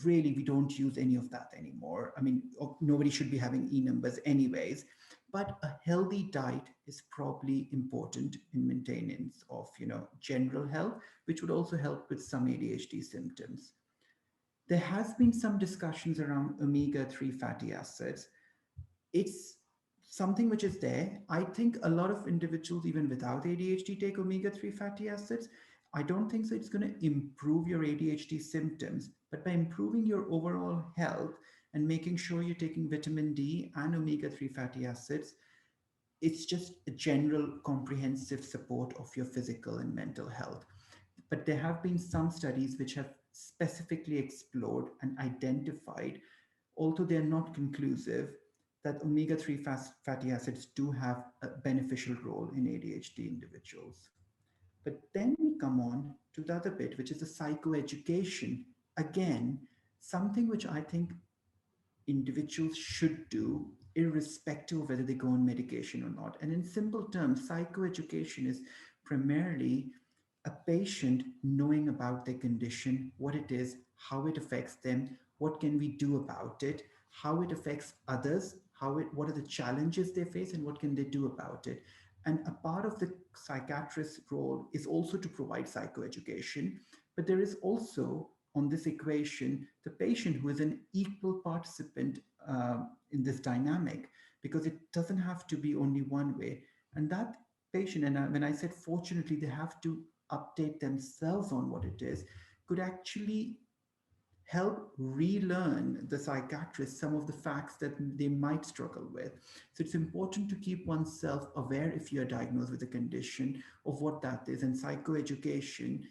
Really, we don't use any of that anymore. I mean, nobody should be having E numbers anyways. But a healthy diet is probably important in maintenance of, general health, which would also help with some ADHD symptoms. There has been some discussions around omega-3 fatty acids. It's something which is there. I think a lot of individuals, even without ADHD, take omega-3 fatty acids. I don't think so it's going to improve your ADHD symptoms, but by improving your overall health and making sure you're taking vitamin D and omega-3 fatty acids, it's just a general comprehensive support of your physical and mental health. But there have been some studies which have specifically explored and identified, although they're not conclusive, that omega-3 fatty acids do have a beneficial role in ADHD individuals. But then we come on to the other bit, which is the psychoeducation. Again, something which I think individuals should do irrespective of whether they go on medication or not. And in simple terms, psychoeducation is primarily a patient knowing about their condition, what it is, how it affects them, what can we do about it, how it affects others, what are the challenges they face, and what can they do about it. And a part of the psychiatrist's role is also to provide psychoeducation, but there is also on this equation the patient, who is an equal participant in this dynamic, because it doesn't have to be only one way. And that patient, and when I said fortunately they have to update themselves on what it is, could actually help relearn the psychiatrist some of the facts that they might struggle with. So it's important to keep oneself aware if you're diagnosed with a condition of what that is. And psychoeducation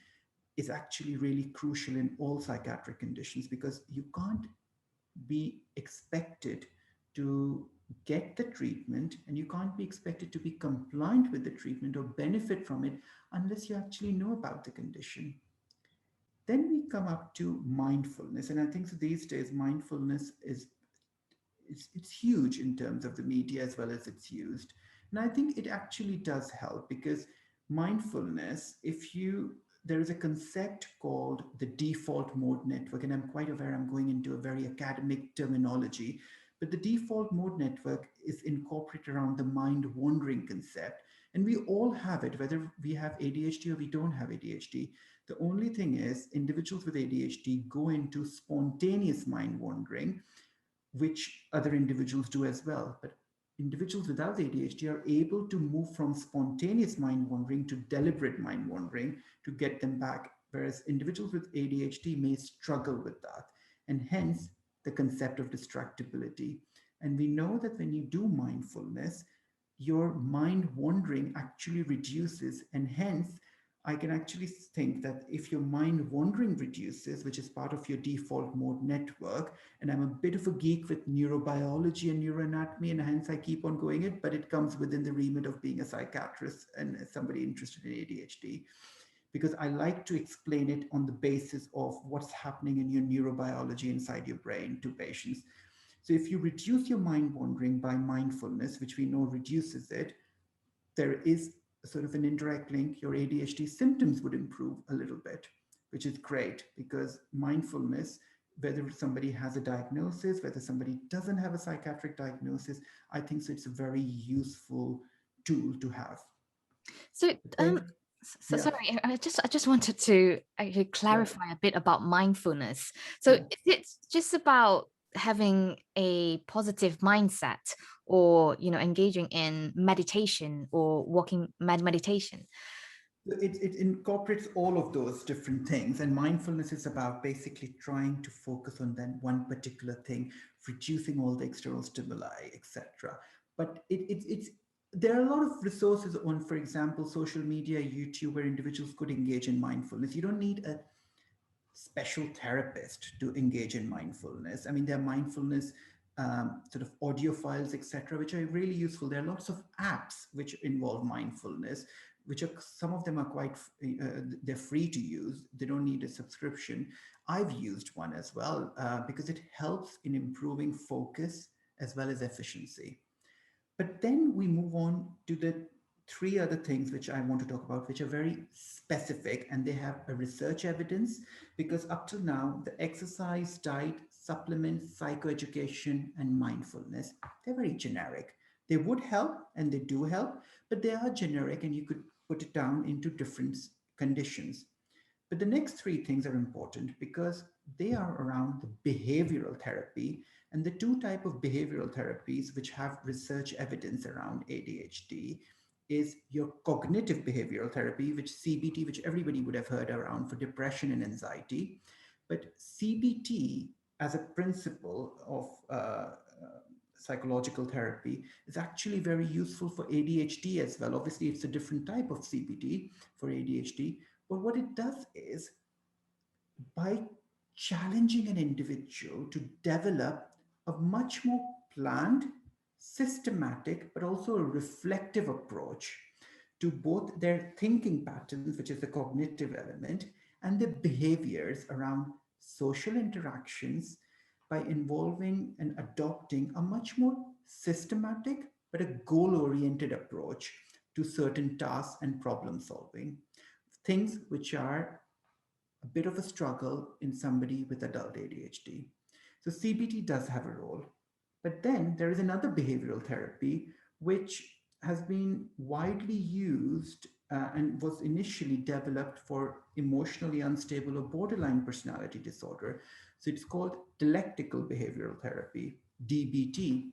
is actually really crucial in all psychiatric conditions, because you can't be expected to get the treatment, and you can't be expected to be compliant with the treatment or benefit from it unless you actually know about the condition. Then we come up to mindfulness, and I think so these days mindfulness is it's huge in terms of the media as well as it's used. And I think it actually does help, because mindfulness, if you there is a concept called the default mode network, and I'm quite aware I'm going into a very academic terminology, but the default mode network is incorporated around the mind wandering concept. And we all have it, whether we have ADHD or we don't have ADHD. The only thing is, individuals with ADHD go into spontaneous mind wandering, which other individuals do as well. But individuals without ADHD are able to move from spontaneous mind wandering to deliberate mind wandering to get them back, whereas individuals with ADHD may struggle with that. And hence the concept of distractibility. And we know that when you do mindfulness, your mind wandering actually reduces, and hence I can actually think that if your mind wandering reduces, which is part of your default mode network, and I'm a bit of a geek with neurobiology and neuroanatomy, and hence I keep on going it, but it comes within the remit of being a psychiatrist and somebody interested in ADHD, because I like to explain it on the basis of what's happening in your neurobiology inside your brain to patients. So if you reduce your mind wandering by mindfulness, which we know reduces it, there is sort of an indirect link. Your ADHD symptoms would improve a little bit, which is great, because mindfulness, whether somebody has a diagnosis, whether somebody doesn't have a psychiatric diagnosis, I think so it's a very useful tool to have. So, Then, yeah, sorry, I just wanted to actually yeah. clarify a bit about mindfulness. So, Yeah. is it just about having a positive mindset, or engaging in meditation or walking meditation? It incorporates all of those different things, and mindfulness is about basically trying to focus on then one particular thing, reducing all the external stimuli, etc. But it's there are a lot of resources on, for example, social media, YouTube, where individuals could engage in mindfulness. You don't need a special therapist to engage in mindfulness. I mean, there are mindfulness sort of audio files, etc., which are really useful. There are lots of apps which involve mindfulness, which are some of them are quite they're free to use. They don't need a subscription. I've used one as well because it helps in improving focus as well as efficiency. But then we move on to the three other things which I want to talk about, which are very specific and they have a research evidence, because up till now, the exercise, diet, supplements, psychoeducation, and mindfulness, they're very generic. They would help and they do help, but they are generic and you could put it down into different conditions. But the next three things are important because they are around the behavioral therapy, and the two type of behavioral therapies which have research evidence around ADHD is your cognitive behavioral therapy, which CBT, which everybody would have heard around for depression and anxiety. But CBT as a principle of psychological therapy is actually very useful for ADHD as well. Obviously, it's a different type of CBT for ADHD, but what it does is, by challenging an individual to develop a much more planned, systematic, but also a reflective approach to both their thinking patterns, which is the cognitive element, and their behaviors around social interactions, by involving and adopting a much more systematic but a goal oriented approach to certain tasks and problem solving. Things which are a bit of a struggle in somebody with adult ADHD. So CBT does have a role. But then there is another behavioral therapy which has been widely used and was initially developed for emotionally unstable or borderline personality disorder. So it's called dialectical behavioral therapy, DBT.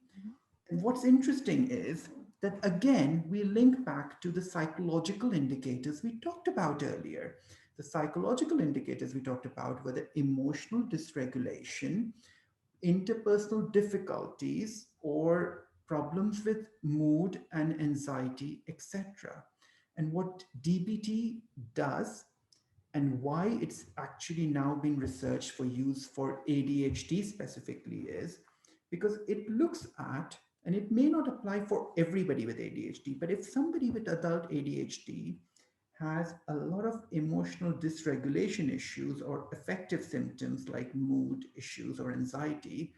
And what's interesting is that again, we link back to the psychological indicators we talked about earlier. The psychological indicators we talked about were the emotional dysregulation, interpersonal difficulties, or problems with mood and anxiety, etc. And what DBT does and why it's actually now been researched for use for ADHD specifically is because it looks at, and it may not apply for everybody with ADHD, but if somebody with adult ADHD has a lot of emotional dysregulation issues or affective symptoms like mood issues or anxiety,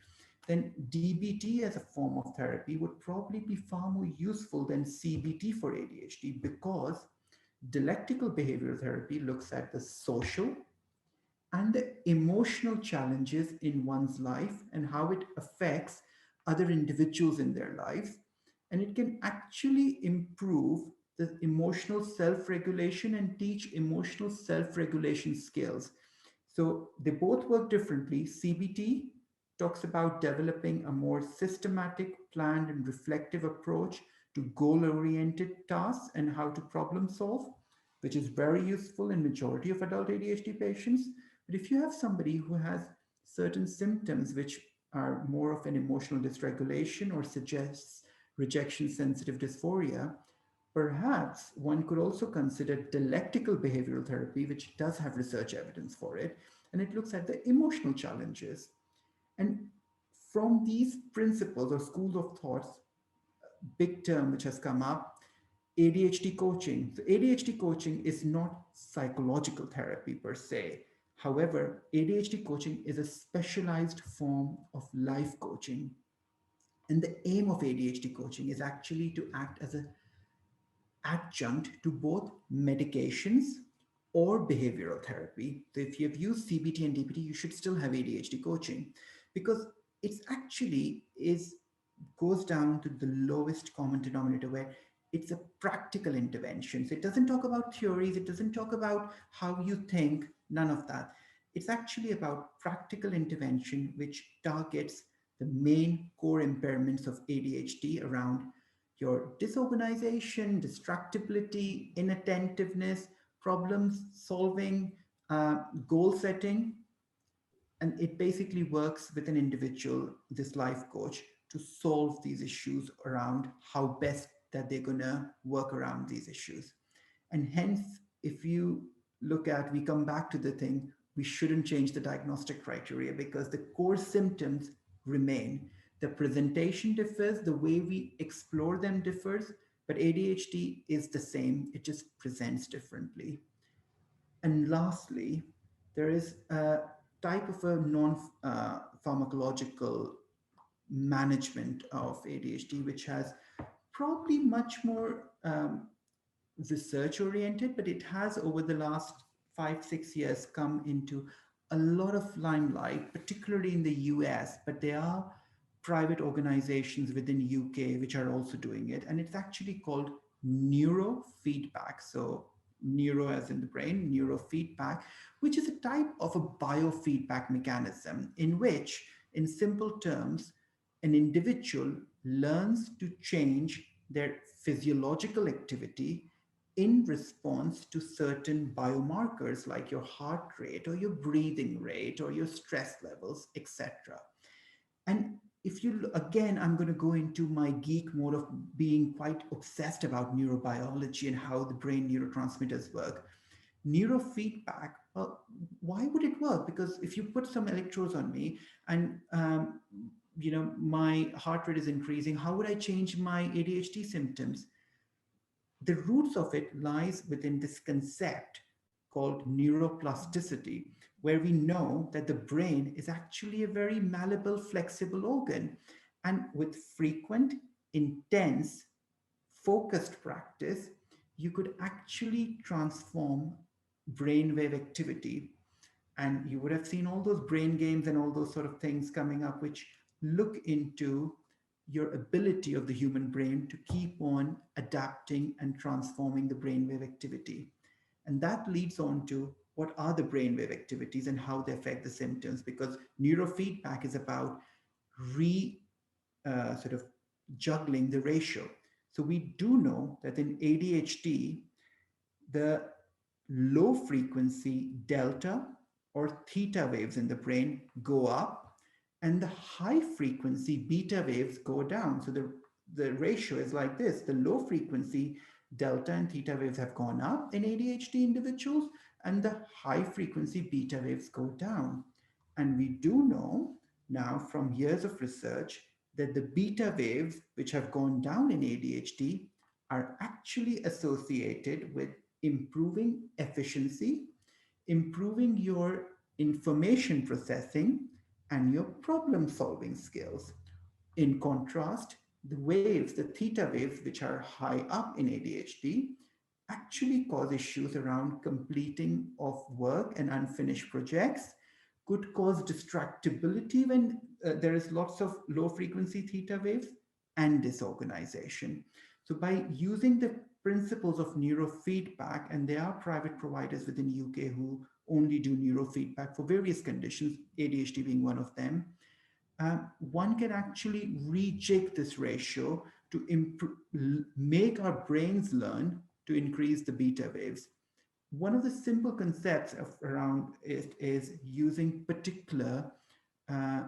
then DBT as a form of therapy would probably be far more useful than CBT for ADHD because dialectical behavioral therapy looks at the social and the emotional challenges in one's life and how it affects other individuals in their lives. And it can actually improve the emotional self regulation and teach emotional self regulation skills. So they both work differently. CBT talks about developing a more systematic, planned, and reflective approach to goal oriented tasks and how to problem solve, which is very useful in majority of adult ADHD patients. But if you have somebody who has certain symptoms which are more of an emotional dysregulation or suggests rejection sensitive dysphoria, perhaps one could also consider dialectical behavioral therapy, which does have research evidence for it, and it looks at the emotional challenges. And from these principles or schools of thoughts, big term which has come up, ADHD coaching. So ADHD coaching is not psychological therapy per se. However, ADHD coaching is a specialized form of life coaching. And the aim of ADHD coaching is actually to act as a adjunct to both medications or behavioral therapy. So if you've used CBT and DBT, you should still have ADHD coaching because it's actually is goes down to the lowest common denominator where it's a practical intervention. So it doesn't talk about theories, it doesn't talk about how you think, none of that. It's actually about practical intervention which targets the main core impairments of ADHD around your disorganization, distractibility, inattentiveness, problems solving, goal setting. And it basically works with an individual, this life coach, to solve these issues around how best that they're going to work around these issues. And hence, if you look at, we come back to the thing, we shouldn't change the diagnostic criteria because the core symptoms remain. The presentation differs, the way we explore them differs, but ADHD is the same, it just presents differently. And lastly, there is a type of a non pharmacological management of ADHD, which has probably much more research oriented, but it has over the last 5, 6 years come into a lot of limelight, particularly in the US. But there are private organizations within UK which are also doing it, and it's actually called neurofeedback. So neuro as in the brain, neurofeedback, which is a type of a biofeedback mechanism in which, in simple terms, an individual learns to change their physiological activity in response to certain biomarkers like your heart rate or your breathing rate or your stress levels, etc. And if you, again, I'm going to go into my geek mode of being quite obsessed about neurobiology and how the brain neurotransmitters work. Neurofeedback, well, why would it work? Because if you put some electrodes on me and my heart rate is increasing, how would I change my ADHD symptoms? The roots of it lies within this concept called neuroplasticity, where we know that the brain is actually a very malleable, flexible organ. And with frequent, intense, focused practice, you could actually transform brainwave activity. And you would have seen all those brain games and all those sort of things coming up, which look into your ability of the human brain to keep on adapting and transforming the brainwave activity. And that leads on to what are the brainwave activities and how they affect the symptoms, because neurofeedback is about re sort of juggling the ratio. So we do know that in ADHD, the low frequency delta or theta waves in the brain go up, and the high frequency beta waves go down. So the ratio is like this: the low frequency delta and theta waves have gone up in ADHD individuals, and the high frequency beta waves go down. And we do know now from years of research that the beta waves, which have gone down in ADHD, are actually associated with improving efficiency, improving your information processing, and your problem solving skills. In contrast, the waves, the theta waves, which are high up in ADHD, actually cause issues around completing of work and unfinished projects, could cause distractibility when there is lots of low frequency theta waves, and disorganization. So by using the principles of neurofeedback, and there are private providers within UK who only do neurofeedback for various conditions, ADHD being one of them, one can actually rejig this ratio to make our brains learn to increase the beta waves. One of the simple concepts around it is using particular uh,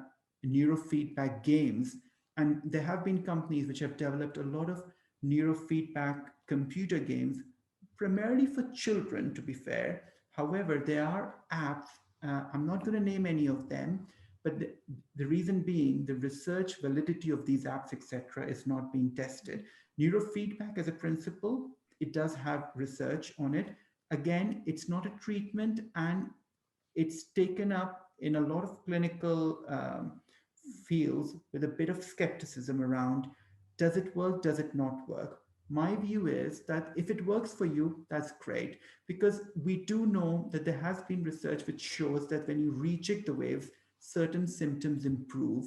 neurofeedback games. And there have been companies which have developed a lot of neurofeedback computer games, primarily for children, to be fair. However, there are apps, I'm not going to name any of them, but the reason being the research validity of these apps, etc., is not being tested. Neurofeedback as a principle, it does have research on it. Again, it's not a treatment, and it's taken up in a lot of clinical fields with a bit of skepticism around, does it work, does it not work? My view is that if it works for you, that's great, because we do know that there has been research which shows that when you rejig the waves, certain symptoms improve.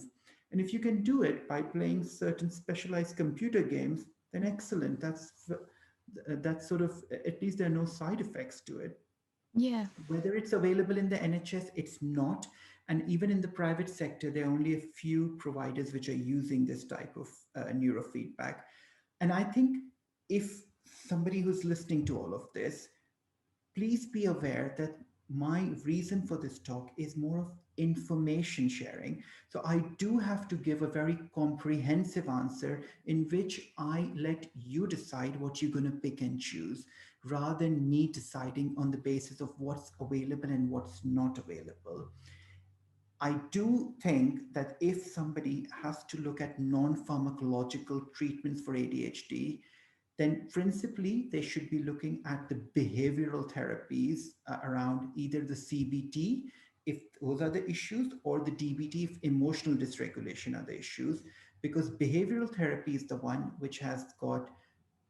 And if you can do it by playing certain specialized computer games, then excellent. That's sort of, at least there are no side effects to it. Yeah. Whether it's available in the NHS, it's not. And even in the private sector, there are only a few providers which are using this type of neurofeedback. And I think if somebody who's listening to all of this, please be aware that my reason for this talk is more of information sharing. So I do have to give a very comprehensive answer in which I let you decide what you're going to pick and choose, rather than me deciding on the basis of what's available and what's not available. I do think that if somebody has to look at non-pharmacological treatments for ADHD, then principally they should be looking at the behavioral therapies around either the CBT, if those are the issues, or the DBT, if emotional dysregulation are the issues, because behavioral therapy is the one which has got,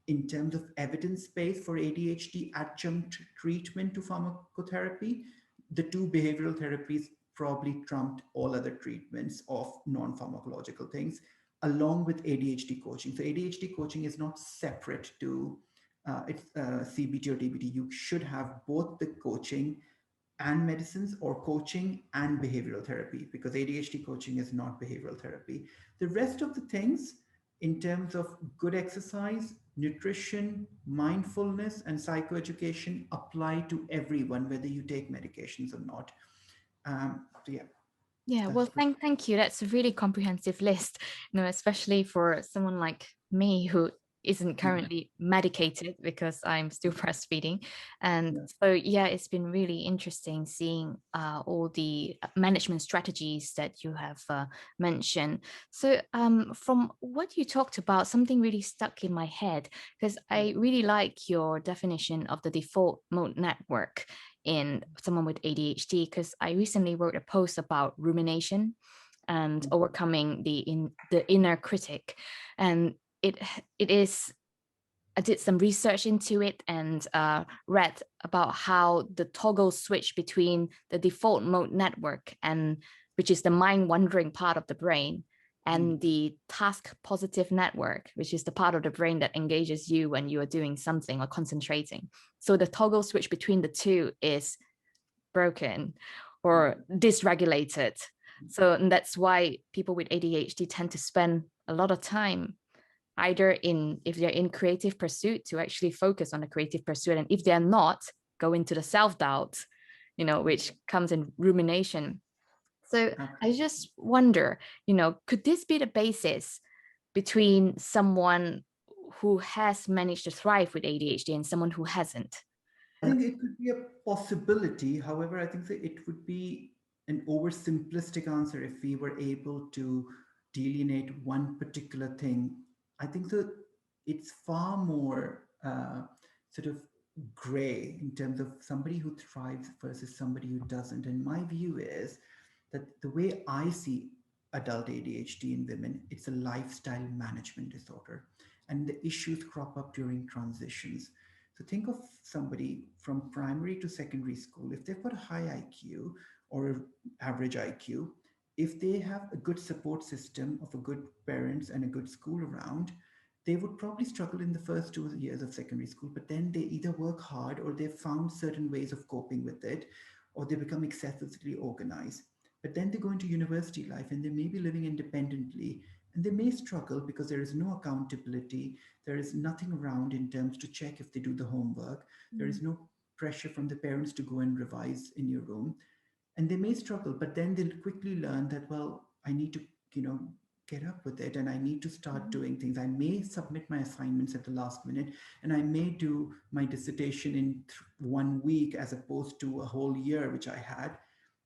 in terms of evidence base for ADHD adjunct treatment to pharmacotherapy, the two behavioral therapies probably trumped all other treatments of non-pharmacological things, along with ADHD coaching. So ADHD coaching is not separate to it's CBT or DBT. You should have both the coaching and medicines, or coaching and behavioral therapy, because ADHD coaching is not behavioral therapy. The rest of the things, in terms of good exercise, nutrition, mindfulness, and psychoeducation, apply to everyone, whether you take medications or not. So yeah, Yeah, that's well, thank you. That's a really comprehensive list, especially for someone like me who isn't yeah, currently medicated because I'm still breastfeeding. And yeah. so, yeah, it's been really interesting seeing all the management strategies that you have mentioned. So, from what you talked about, something really stuck in my head, because I really like your definition of the default mode network in someone with ADHD, because I recently wrote a post about rumination and overcoming the inner critic, and it is, I did some research into it and read about how the toggle switch between the default mode network, and which is the mind wandering part of the brain, and the task positive network, which is the part of the brain that engages you when you are doing something or concentrating. So the toggle switch between the two is broken or dysregulated. So that's why people with ADHD tend to spend a lot of time either if they're in creative pursuit, to actually focus on the creative pursuit, and if they're not, go into the self-doubt, which comes in rumination. So I just wonder, could this be the basis between someone who has managed to thrive with ADHD and someone who hasn't? I think it could be a possibility. However, I think that it would be an oversimplistic answer if we were able to delineate one particular thing. I think that it's far more sort of gray in terms of somebody who thrives versus somebody who doesn't. And my view is that the way I see adult ADHD in women, it's a lifestyle management disorder. And the issues crop up during transitions. So think of somebody from primary to secondary school. If they've got a high IQ or average IQ, if they have a good support system of a good parents and a good school around, they would probably struggle in the first 2 years of secondary school, but then they either work hard or they've found certain ways of coping with it, or they become excessively organized. But then they go into university life and they may be living independently, and they may struggle because there is no accountability. There is nothing around in terms to check if they do the homework. There is no pressure from the parents to go and revise in your room. And they may struggle, but then they'll quickly learn that, well, I need to, you know, get up with it, and I need to start doing things. I may submit my assignments at the last minute, and I may do my dissertation in 1 week as opposed to a whole year, which I had,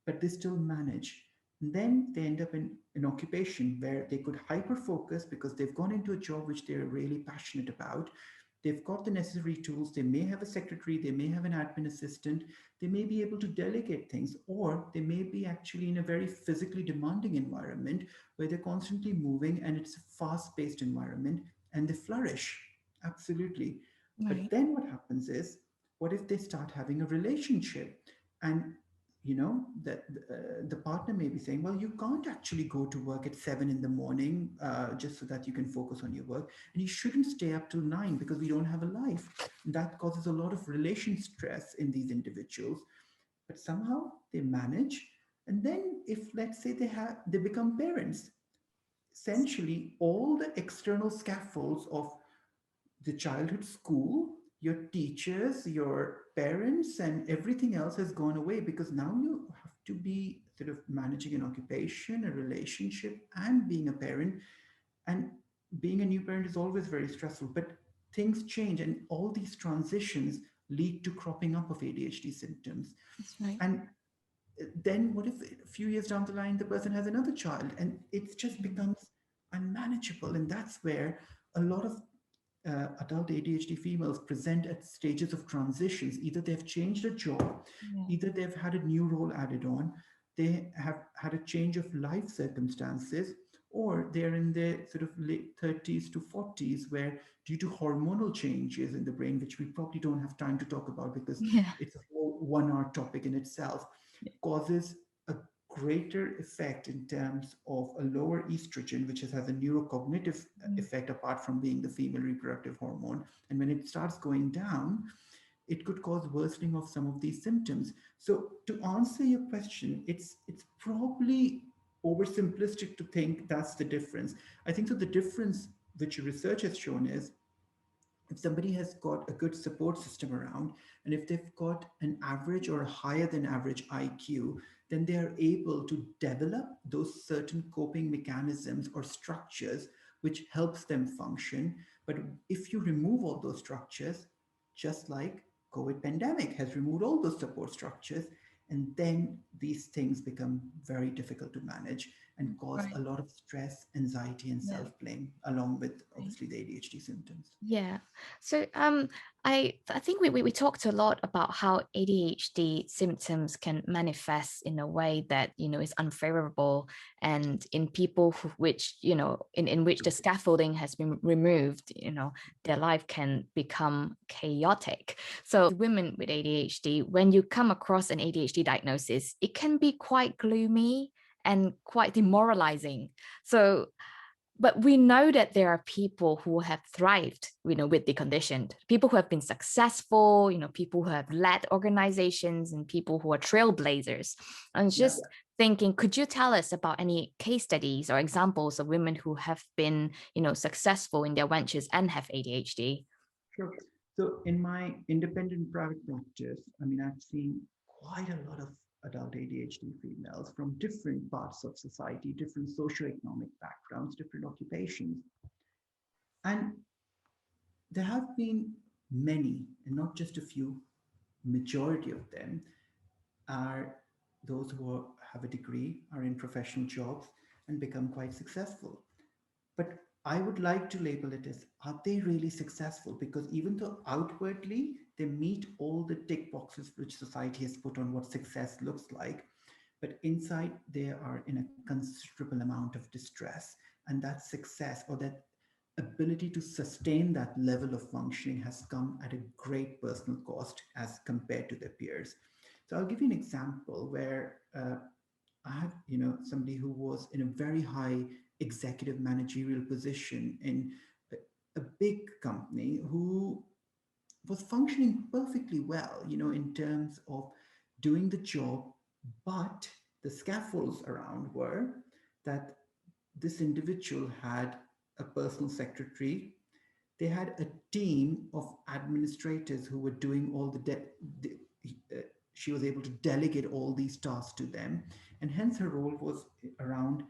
but they still manage. And then they end up in an occupation where they could hyper focus because they've gone into a job which they're really passionate about. They've got the necessary tools. They may have a secretary, they may have an admin assistant, they may be able to delegate things, or they may be actually in a very physically demanding environment where they're constantly moving and it's a fast paced environment, and they flourish. Absolutely. But Right. then what happens is, what if they start having a relationship? And that the partner may be saying, well, you can't actually go to work at 7 in the morning just so that you can focus on your work, and you shouldn't stay up till 9 because we don't have a life. And that causes a lot of relation stress in these individuals, but somehow they manage. And then if, let's say, they become parents, essentially all the external scaffolds of the childhood school, your teachers, your parents, and everything else has gone away, because now you have to be sort of managing an occupation, a relationship, and being a parent. And being a new parent is always very stressful, but things change, and all these transitions lead to cropping up of ADHD symptoms. That's right. And then what if a few years down the line the person has another child, and it just becomes unmanageable? And that's where a lot of adult ADHD females present at stages of transitions. Either they've changed a job, Yeah. either they've had a new role added on, they have had a change of life circumstances, or they're in their sort of late 30s to 40s, where due to hormonal changes in the brain, which we probably don't have time to talk about because Yeah. it's a whole 1 hour topic in itself, causes a greater effect in terms of a lower estrogen, which has a neurocognitive effect apart from being the female reproductive hormone. And when it starts going down, it could cause worsening of some of these symptoms. So to answer your question, it's probably oversimplistic to think that's the difference. I think that the difference which research has shown is, if somebody has got a good support system around, and if they've got an average or a higher than average IQ, then they are able to develop those certain coping mechanisms or structures which helps them function. But if you remove all those structures, just like COVID pandemic has removed all those support structures, and then these things become very difficult to manage and cause Right. a lot of stress, anxiety, and Yeah. self-blame, along with Right. obviously the ADHD symptoms. Yeah. So I think we talked a lot about how ADHD symptoms can manifest in a way that is unfavorable, and in people which in which the scaffolding has been removed, their life can become chaotic. So women with ADHD, when you come across an ADHD diagnosis, it can be quite gloomy and quite demoralizing. So But we know that there are people who have thrived, with the condition, people who have been successful, people who have led organizations and people who are trailblazers. I'm Yeah. just thinking, could you tell us about any case studies or examples of women who have been, successful in their ventures and have ADHD? Sure. So in my independent private practice, I mean, I've seen quite a lot of adult ADHD females from different parts of society, different socioeconomic backgrounds, different occupations. And there have been many, and not just a few, majority of them are those who have a degree, are in professional jobs, and become quite successful. But I would like to label it as, are they really successful? Because even though outwardly they meet all the tick boxes which society has put on what success looks like, but inside they are in a considerable amount of distress. And that success, or that ability to sustain that level of functioning, has come at a great personal cost as compared to their peers. So I'll give you an example where I have, somebody who was in a very high executive managerial position in a big company, who was functioning perfectly well, in terms of doing the job. But the scaffolds around were that this individual had a personal secretary. They had a team of administrators who were doing all the she was able to delegate all these tasks to them, and hence her role was around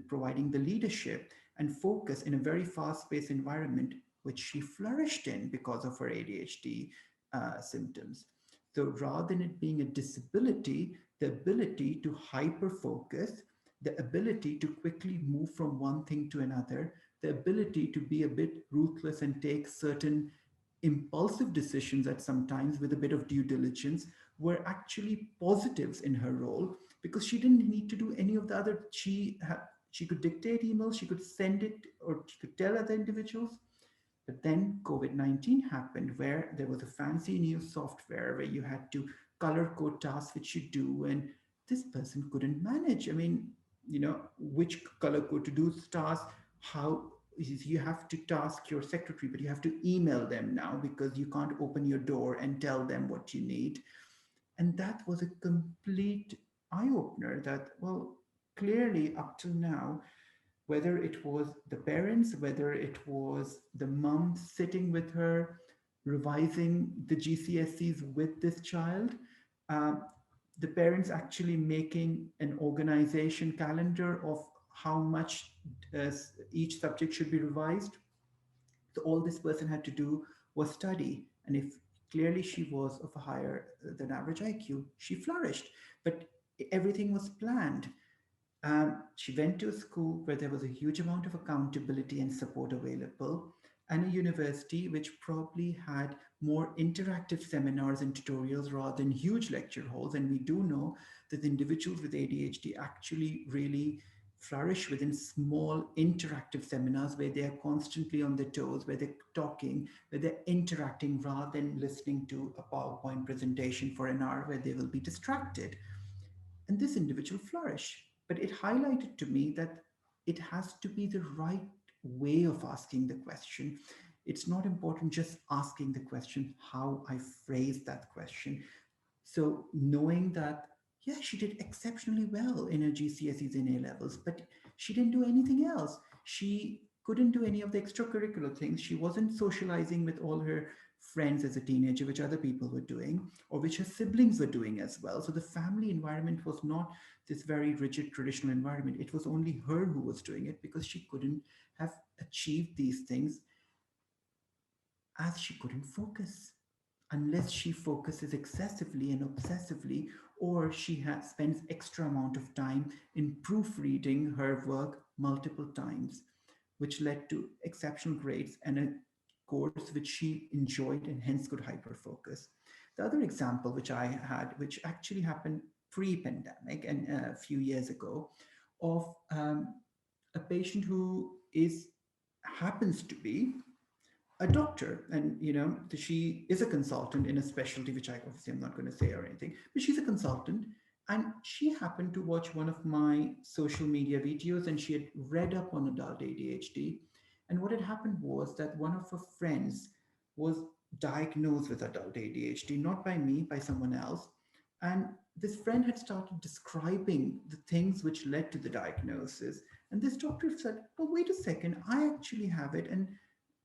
providing the leadership and focus in a very fast-paced environment, which she flourished in because of her ADHD symptoms. So rather than it being a disability, the ability to hyper focus, the ability to quickly move from one thing to another, the ability to be a bit ruthless and take certain impulsive decisions at some times with a bit of due diligence, were actually positives in her role, because she didn't need to do any of the other. She could dictate emails, she could send it, or she could tell other individuals. But then COVID-19 happened, where there was a fancy new software where you had to color code tasks which you do, and this person couldn't manage. I mean, which color code to do tasks, how you have to task your secretary, but you have to email them now because you can't open your door and tell them what you need. And that was a complete eye opener that, well, clearly up till now, whether it was the parents, whether it was the mom sitting with her, revising the GCSEs with this child, uh, the parents actually making an organization calendar of how much uh, each subject should be revised. So all this person had to do was study. And if clearly she was of a higher than average IQ, she flourished. But everything was planned. She went to a school where there was a huge amount of accountability and support available, and a university which probably had more interactive seminars and tutorials rather than huge lecture halls. And we do know that individuals with ADHD actually really flourish within small interactive seminars where they are constantly on their toes, where they're talking, where they're interacting, rather than listening to a PowerPoint presentation for an hour where they will be distracted. And this individual flourish. But it highlighted to me that it has to be the right way of asking the question. It's not important just asking the question, how I phrase that question. So knowing that, yeah, she did exceptionally well in her GCSEs and A levels, but she didn't do anything else. She couldn't do any of the extracurricular things. She wasn't socializing with all her friends as a teenager, which other people were doing, or which her siblings were doing as well. So the family environment was not this very rigid traditional environment. It was only her who was doing it, because she couldn't have achieved these things as she couldn't focus, unless she focuses excessively and obsessively, or she spends extra amount of time in proofreading her work multiple times, which led to exceptional grades and a course which she enjoyed and hence could hyper focus. The other example which I had, which actually happened pre-pandemic and a few years ago, of a patient who is happens to be a doctor, and she is a consultant in a specialty which I obviously I'm not going to say or anything, but she's a consultant. And she happened to watch one of my social media videos and she had read up on adult ADHD. And what had happened was that one of her friends was diagnosed with adult ADHD, not by me, by someone else. And this friend had started describing the things which led to the diagnosis. And this doctor said, "Oh, wait a second, I actually have it. And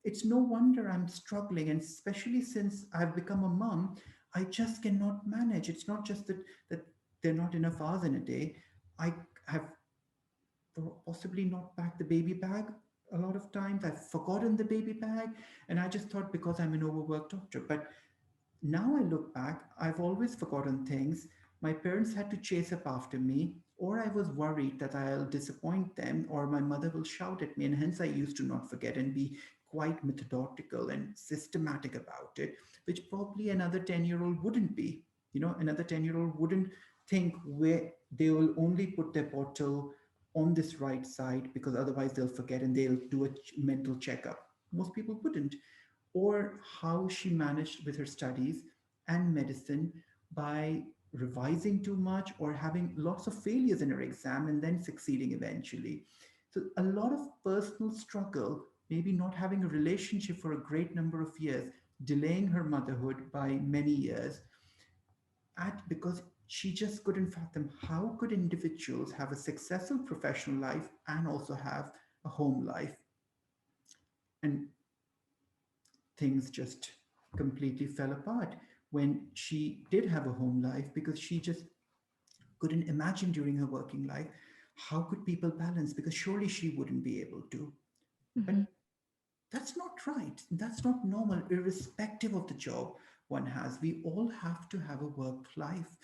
it's no wonder I'm struggling. And especially since I've become a mom, I just cannot manage. It's not just that there are not enough hours in a day. I have possibly not packed the baby bag a lot of times. I've forgotten the baby bag. And I just thought because I'm an overworked doctor. But now I look back, I've always forgotten things. My parents had to chase up after me, or I was worried that I'll disappoint them, or my mother will shout at me. And hence, I used to not forget and be quite methodical and systematic about it, which probably another 10-year-old wouldn't be. Another 10-year-old wouldn't think where they will only put their bottle on this right side because otherwise they'll forget and they'll do a mental checkup. Most people wouldn't. Or how she managed with her studies and medicine by revising too much or having lots of failures in her exam and then succeeding eventually. So, a lot of personal struggle, maybe not having a relationship for a great number of years, delaying her motherhood by many years, at because she just couldn't fathom how could individuals have a successful professional life and also have a home life. And things just completely fell apart when she did have a home life because she just couldn't imagine during her working life how could people balance, because surely she wouldn't be able to. But Mhm. that's not right, that's not normal. Irrespective of the job one has, we all have to have a work life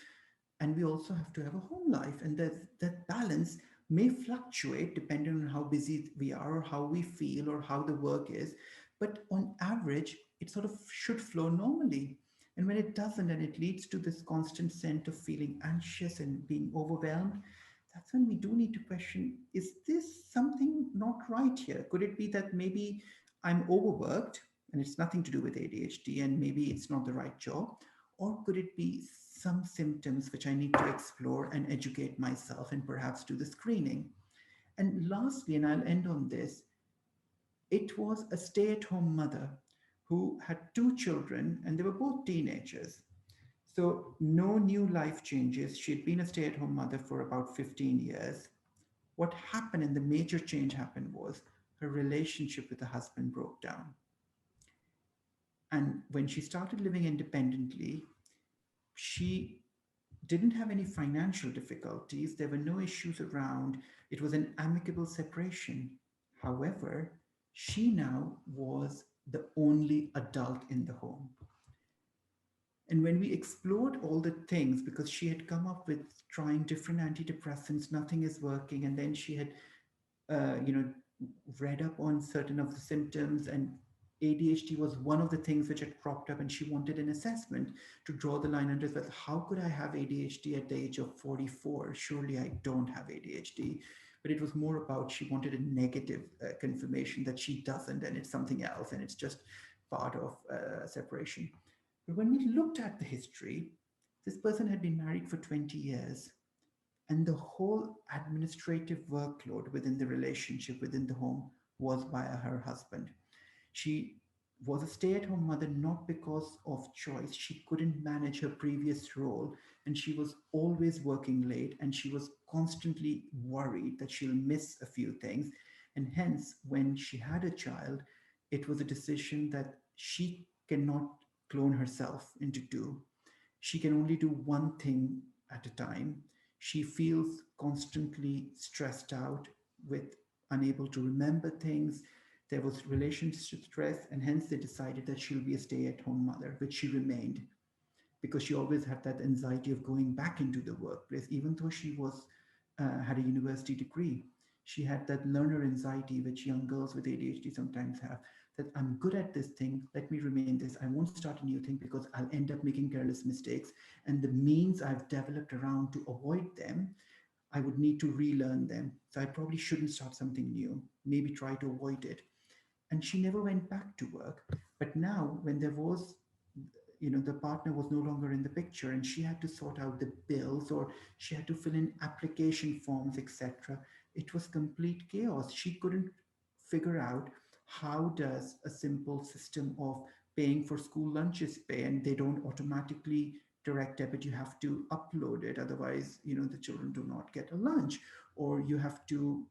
and we also have to have a home life, and that balance may fluctuate depending on how busy we are or how we feel or how the work is, but on average it sort of should flow normally. And when it doesn't and it leads to this constant sense of feeling anxious and being overwhelmed, that's when we do need to question, is this something not right here? Could it be that maybe I'm overworked and it's nothing to do with ADHD and maybe it's not the right job? Or could it be some symptoms which I need to explore and educate myself and perhaps do the screening? And lastly, and I'll end on this, it was a stay at home mother who had two children and they were both teenagers. So, no new life changes. She had been a stay at home mother for about 15 years. What happened and the major change happened was her relationship with the husband broke down. And when she started living independently, she didn't have any financial difficulties. There were no issues around. It was an amicable separation. However, she now was the only adult in the home. And when we explored all the things, because she had come up with trying different antidepressants, nothing is working. And then she had uh, you know, read up on certain of the symptoms, and ADHD was one of the things which had cropped up, and she wanted an assessment to draw the line under, well, how could I have ADHD at the age of 44? Surely I don't have ADHD. But it was more about she wanted a negative confirmation that she doesn't, and it's something else, and it's just part of separation. But when we looked at the history, this person had been married for 20 years and the whole administrative workload within the relationship within the home was by her husband. She was a stay at home mother not because of choice. She couldn't manage her previous role and she was always working late and she was constantly worried that she'll miss a few things. And hence, when she had a child, it was a decision that she cannot clone herself into two. She can only do one thing at a time. She feels constantly stressed out with unable to remember things. There was relationship stress, and hence they decided that she'll be a stay at home mother, which she remained because she always had that anxiety of going back into the workplace, even though she was had a university degree. She had that learner anxiety, which young girls with ADHD sometimes have. That I'm good at this thing, let me remain this. I won't start a new thing because I'll end up making careless mistakes. And the means I've developed around to avoid them, I would need to relearn them. So I probably shouldn't start something new, maybe try to avoid it. And she never went back to work. But now, when there was the partner was no longer in the picture, and she had to sort out the bills, or she had to fill in application forms, etc. It was complete chaos. She couldn't figure out how does a simple system of paying for school lunches pay, and they don't automatically direct debit. You have to upload it, otherwise the children do not get a lunch. Or you have to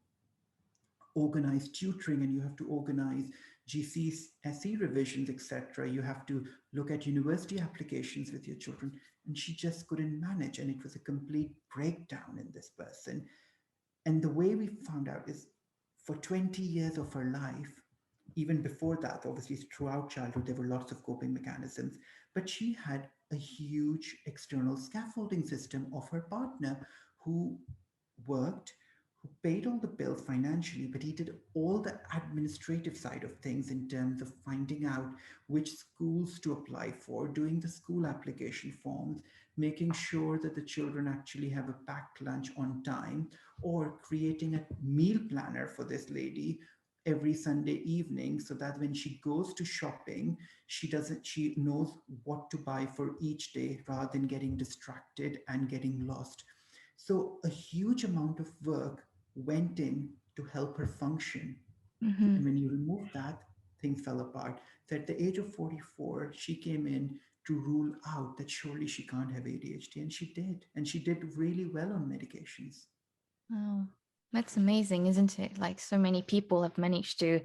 organize tutoring, and you have to organize GCs, SE revisions, etc. You have to look at university applications with your children. And she just couldn't manage. And it was a complete breakdown in this person. And the way we found out is, for 20 years of her life, even before that, obviously throughout childhood, there were lots of coping mechanisms, but she had a huge external scaffolding system of her partner who worked, who paid all the bills financially, but he did all the administrative side of things in terms of finding out which schools to apply for, doing the school application forms, making sure that the children actually have a packed lunch on time, or creating a meal planner for this lady every Sunday evening, so that when she goes to shopping, she knows what to buy for each day rather than getting distracted and getting lost. So a huge amount of work went in to help her function. Mm-hmm. And when you remove that, things fell apart. So at the age of 44, she came in to rule out that surely she can't have ADHD. And she did. And she did really well on medications. Oh, that's amazing, isn't it? Like so many people have managed to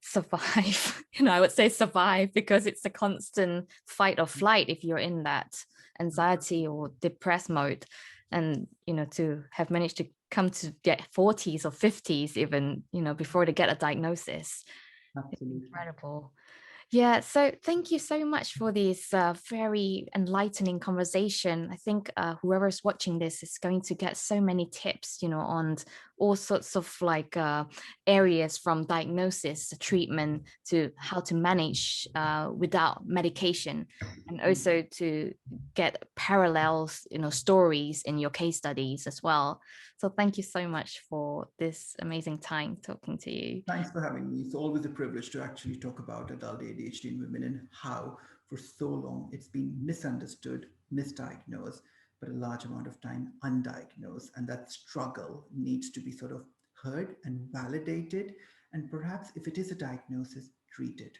survive. I would say survive because it's a constant fight or flight if you're in that anxiety or depressed mode. And, to have managed to come to get 40s or 50s even, before they get a diagnosis. It's Absolutely. incredible. Yeah, so thank you so much for this very enlightening conversation. I think whoever's watching this is going to get so many tips, on all sorts of like areas from diagnosis, treatment, to how to manage without medication, and also to get parallels, stories in your case studies as well. So thank you so much for this amazing time talking to you. Thanks for having me. It's always a privilege to actually talk about adult ADHD in women, and how for so long it's been misunderstood, misdiagnosed, but a large amount of time undiagnosed. And that struggle needs to be sort of heard and validated. And perhaps if it is a diagnosis, treated.